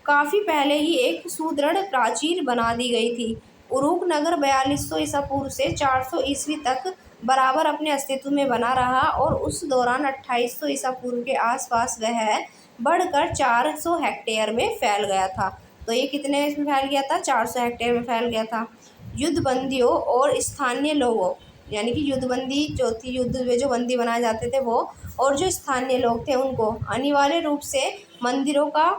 काफ़ी पहले ही एक सुदृढ़ प्राचीर बना दी गई थी। उरुक नगर 4200 ईसा पूर्व से 400 ईस्वी तक बराबर अपने अस्तित्व में बना रहा और उस दौरान 2800 ईसा पूर्व के आसपास वह बढ़कर 400 हेक्टेयर में फैल गया था। तो ये कितने इसमें फैल गया था, 400 हेक्टेयर में फैल गया था। युद्धबंदियों और स्थानीय लोगों, यानी कि युद्धबंदी जो थी, युद्ध में जो बंदी बनाए जाते थे वो, और जो स्थानीय लोग थे उनको अनिवार्य रूप से मंदिरों का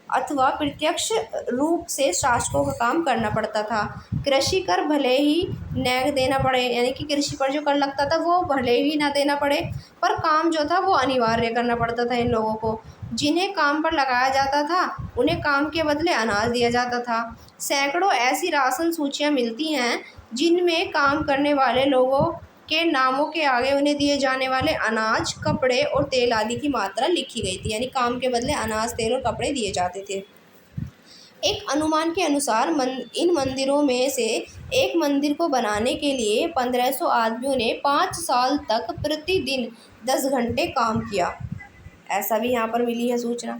अथवा प्रत्यक्ष रूप से शासकों का काम करना पड़ता था। कृषि कर भले ही न देना पड़े, यानी कि कृषि पर जो कर लगता था वो भले ही ना देना पड़े, पर काम जो था वो अनिवार्य करना पड़ता था इन लोगों को। जिन्हें काम पर लगाया जाता था उन्हें काम के बदले अनाज दिया जाता था। सैकड़ों ऐसी राशन सूचियाँ मिलती हैं जिनमें काम करने वाले लोगों के नामों के आगे उन्हें दिए जाने वाले अनाज, कपड़े और तेल आदि की मात्रा लिखी गई थी। यानी काम के बदले अनाज, तेल और कपड़े दिए जाते थे। एक अनुमान के अनुसार इन मंदिरों में से एक मंदिर को बनाने के लिए 1500 आदमियों ने 5 साल तक प्रतिदिन 10 घंटे काम किया। ऐसा भी यहाँ पर मिली है सूचना।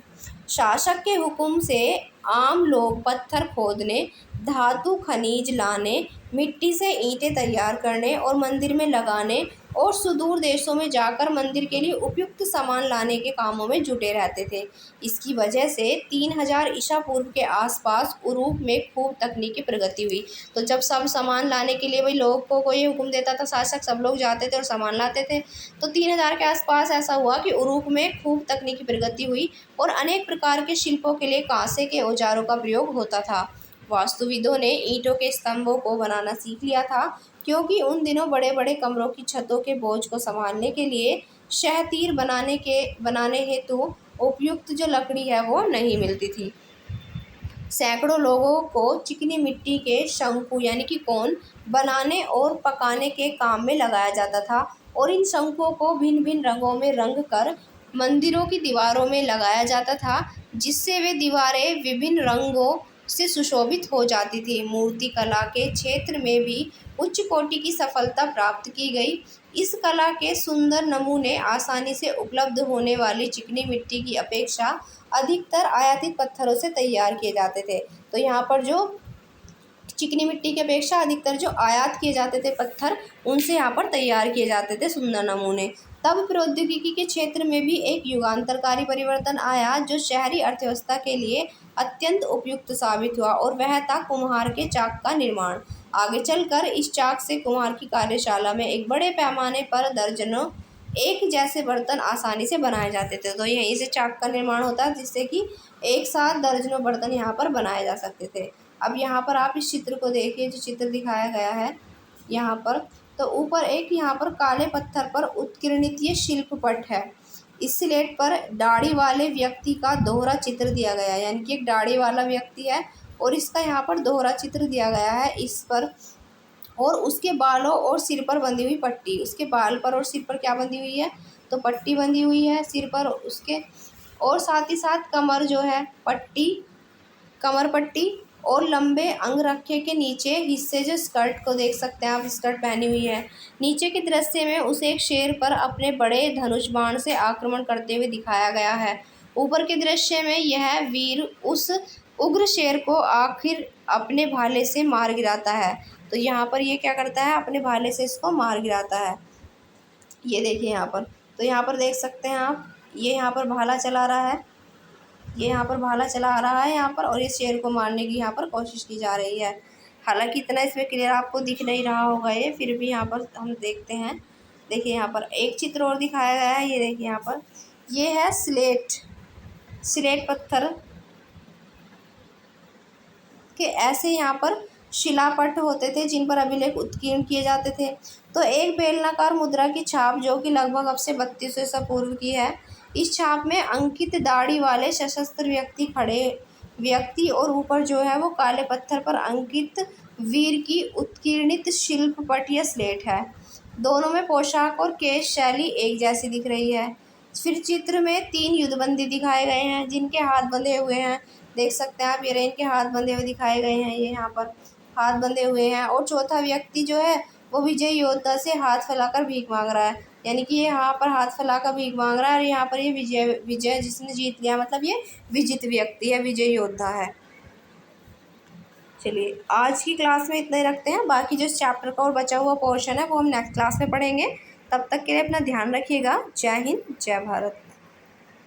शासक के हुक्म से आम लोग पत्थर खोदने, धातु खनिज लाने, मिट्टी से ईंटें तैयार करने और मंदिर में लगाने और सुदूर देशों में जाकर मंदिर के लिए उपयुक्त सामान लाने के कामों में जुटे रहते थे। इसकी वजह से 3000 ईसा पूर्व के आसपास उरूप में खूब तकनीकी प्रगति हुई। तो जब सब सामान लाने के लिए भाई लोगों को ये हुक्म देता था शासक, सब लोग जाते थे और सामान लाते थे। तो 3000 के आसपास ऐसा हुआ कि उरूप में खूब तकनीकी प्रगति हुई और अनेक प्रकार के शिल्पों के लिए कांसे के औजारों का प्रयोग होता था। वास्तुविदों ने ईंटों के स्तंभों को बनाना सीख लिया था, क्योंकि उन दिनों बड़े बड़े कमरों की छतों के बोझ को संभालने के लिए शहतीर बनाने हेतु उपयुक्त जो लकड़ी है वो नहीं मिलती थी। सैकड़ों लोगों को चिकनी मिट्टी के शंकु यानी कि कोन बनाने और पकाने के काम में लगाया जाता था और इन शंकुओं को भिन्न भिन्न रंगों में रंग कर मंदिरों की दीवारों में लगाया जाता था, जिससे वे दीवारें विभिन्न रंगों से सुशोभित हो जाती थी। मूर्ति कला के क्षेत्र में भी उच्च कोटि की सफलता प्राप्त की गई। इस कला के सुंदर नमूने आसानी से उपलब्ध होने वाली चिकनी मिट्टी की अपेक्षा अधिकतर आयातित पत्थरों से तैयार किए जाते थे। तो यहाँ पर जो चिकनी मिट्टी की अपेक्षा अधिकतर जो आयात किए जाते थे पत्थर, उनसे यहाँ पर तैयार किए जाते थे सुंदर नमूने। तब प्रौद्योगिकी के क्षेत्र में भी एक युगांतरकारी परिवर्तन आया जो शहरी अर्थव्यवस्था के लिए अत्यंत उपयुक्त साबित हुआ, और वह था कुम्हार के चाक का निर्माण। आगे चलकर इस चाक से कुम्हार की कार्यशाला में एक बड़े पैमाने पर दर्जनों एक जैसे बर्तन आसानी से बनाए जाते थे। तो यहीं से चाक का निर्माण होता है, जिससे कि एक साथ दर्जनों बर्तन यहाँ पर बनाए जा सकते थे। अब यहाँ पर आप इस चित्र को देखिए, जो चित्र दिखाया गया है यहाँ पर, तो ऊपर एक यहाँ पर काले पत्थर पर उत्कीर्णित ये शिल्पपट है। इस स्लेट पर दाढ़ी वाले व्यक्ति का दोहरा चित्र दिया गया है, यानी कि एक दाढ़ी वाला व्यक्ति है और इसका यहाँ पर दोहरा चित्र दिया गया है इस पर। और उसके बालों और सिर पर बंधी हुई पट्टी, उसके बाल पर और सिर पर क्या बंधी हुई है, तो पट्टी बंधी हुई है सिर पर उसके, और साथ ही साथ कमर जो है पट्टी, कमर पट्टी और लंबे अंगरखे के नीचे हिस्से जो स्कर्ट को देख सकते हैं आप, स्कर्ट पहनी हुई है। नीचे के दृश्य में उसे एक शेर पर अपने बड़े धनुष बाण से आक्रमण करते हुए दिखाया गया है। ऊपर के दृश्य में यह वीर उस उग्र शेर को आखिर अपने भाले से मार गिराता है। तो यहाँ पर ये क्या करता है, अपने भाले से इसको मार गिराता है। ये देखिए यहाँ पर, तो यहाँ पर देख सकते हैं आप, ये यहाँ पर भाला चला रहा है, ये यहाँ पर भाला चला आ रहा है यहाँ पर, और इस शेर को मारने की यहाँ पर कोशिश की जा रही है। हालांकि इतना इसमें क्लियर आपको दिख नहीं रहा होगा ये, फिर भी यहाँ पर हम देखते हैं। देखिए यहाँ पर एक चित्र और दिखाया गया है, ये देखिए यहाँ पर, ये है स्लेट पत्थर के ऐसे यहाँ पर शिलापट होते थे जिन पर अभिलेख उत्कीर्ण किए जाते थे। तो एक बेलनाकार मुद्रा की छाप जो कि लगभग अब से 3200 ईसा पूर्व की है। इस छाप में अंकित दाढ़ी वाले सशस्त्र व्यक्ति और ऊपर जो है वो काले पत्थर पर अंकित वीर की उत्कीर्णित शिल्प पट या स्लेट है। दोनों में पोशाक और केश शैली एक जैसी दिख रही है। फिर चित्र में 3 युद्धबंदी दिखाए गए हैं जिनके हाथ बंधे हुए हैं। देख सकते हैं आप, ये इनके हाथ बंधे हुए दिखाए गए हैं, ये यहाँ पर हाथ बंधे हुए हैं। और चौथा व्यक्ति जो है वो विजय योद्धा से हाथ फैलाकर भीख मांग रहा है, यानी कि ये यहाँ पर हाथ फैलाकर भीख मांग रहा है। और यहाँ पर ये विजय जिसने जीत लिया, मतलब ये विजित व्यक्ति है, विजय योद्धा है। चलिए आज की क्लास में इतना ही रखते हैं। बाकी जो इस चैप्टर का और बचा हुआ पोर्शन है वो हम नेक्स्ट क्लास में पढ़ेंगे। तब तक के लिए अपना ध्यान रखिएगा। जय हिंद, जय भारत।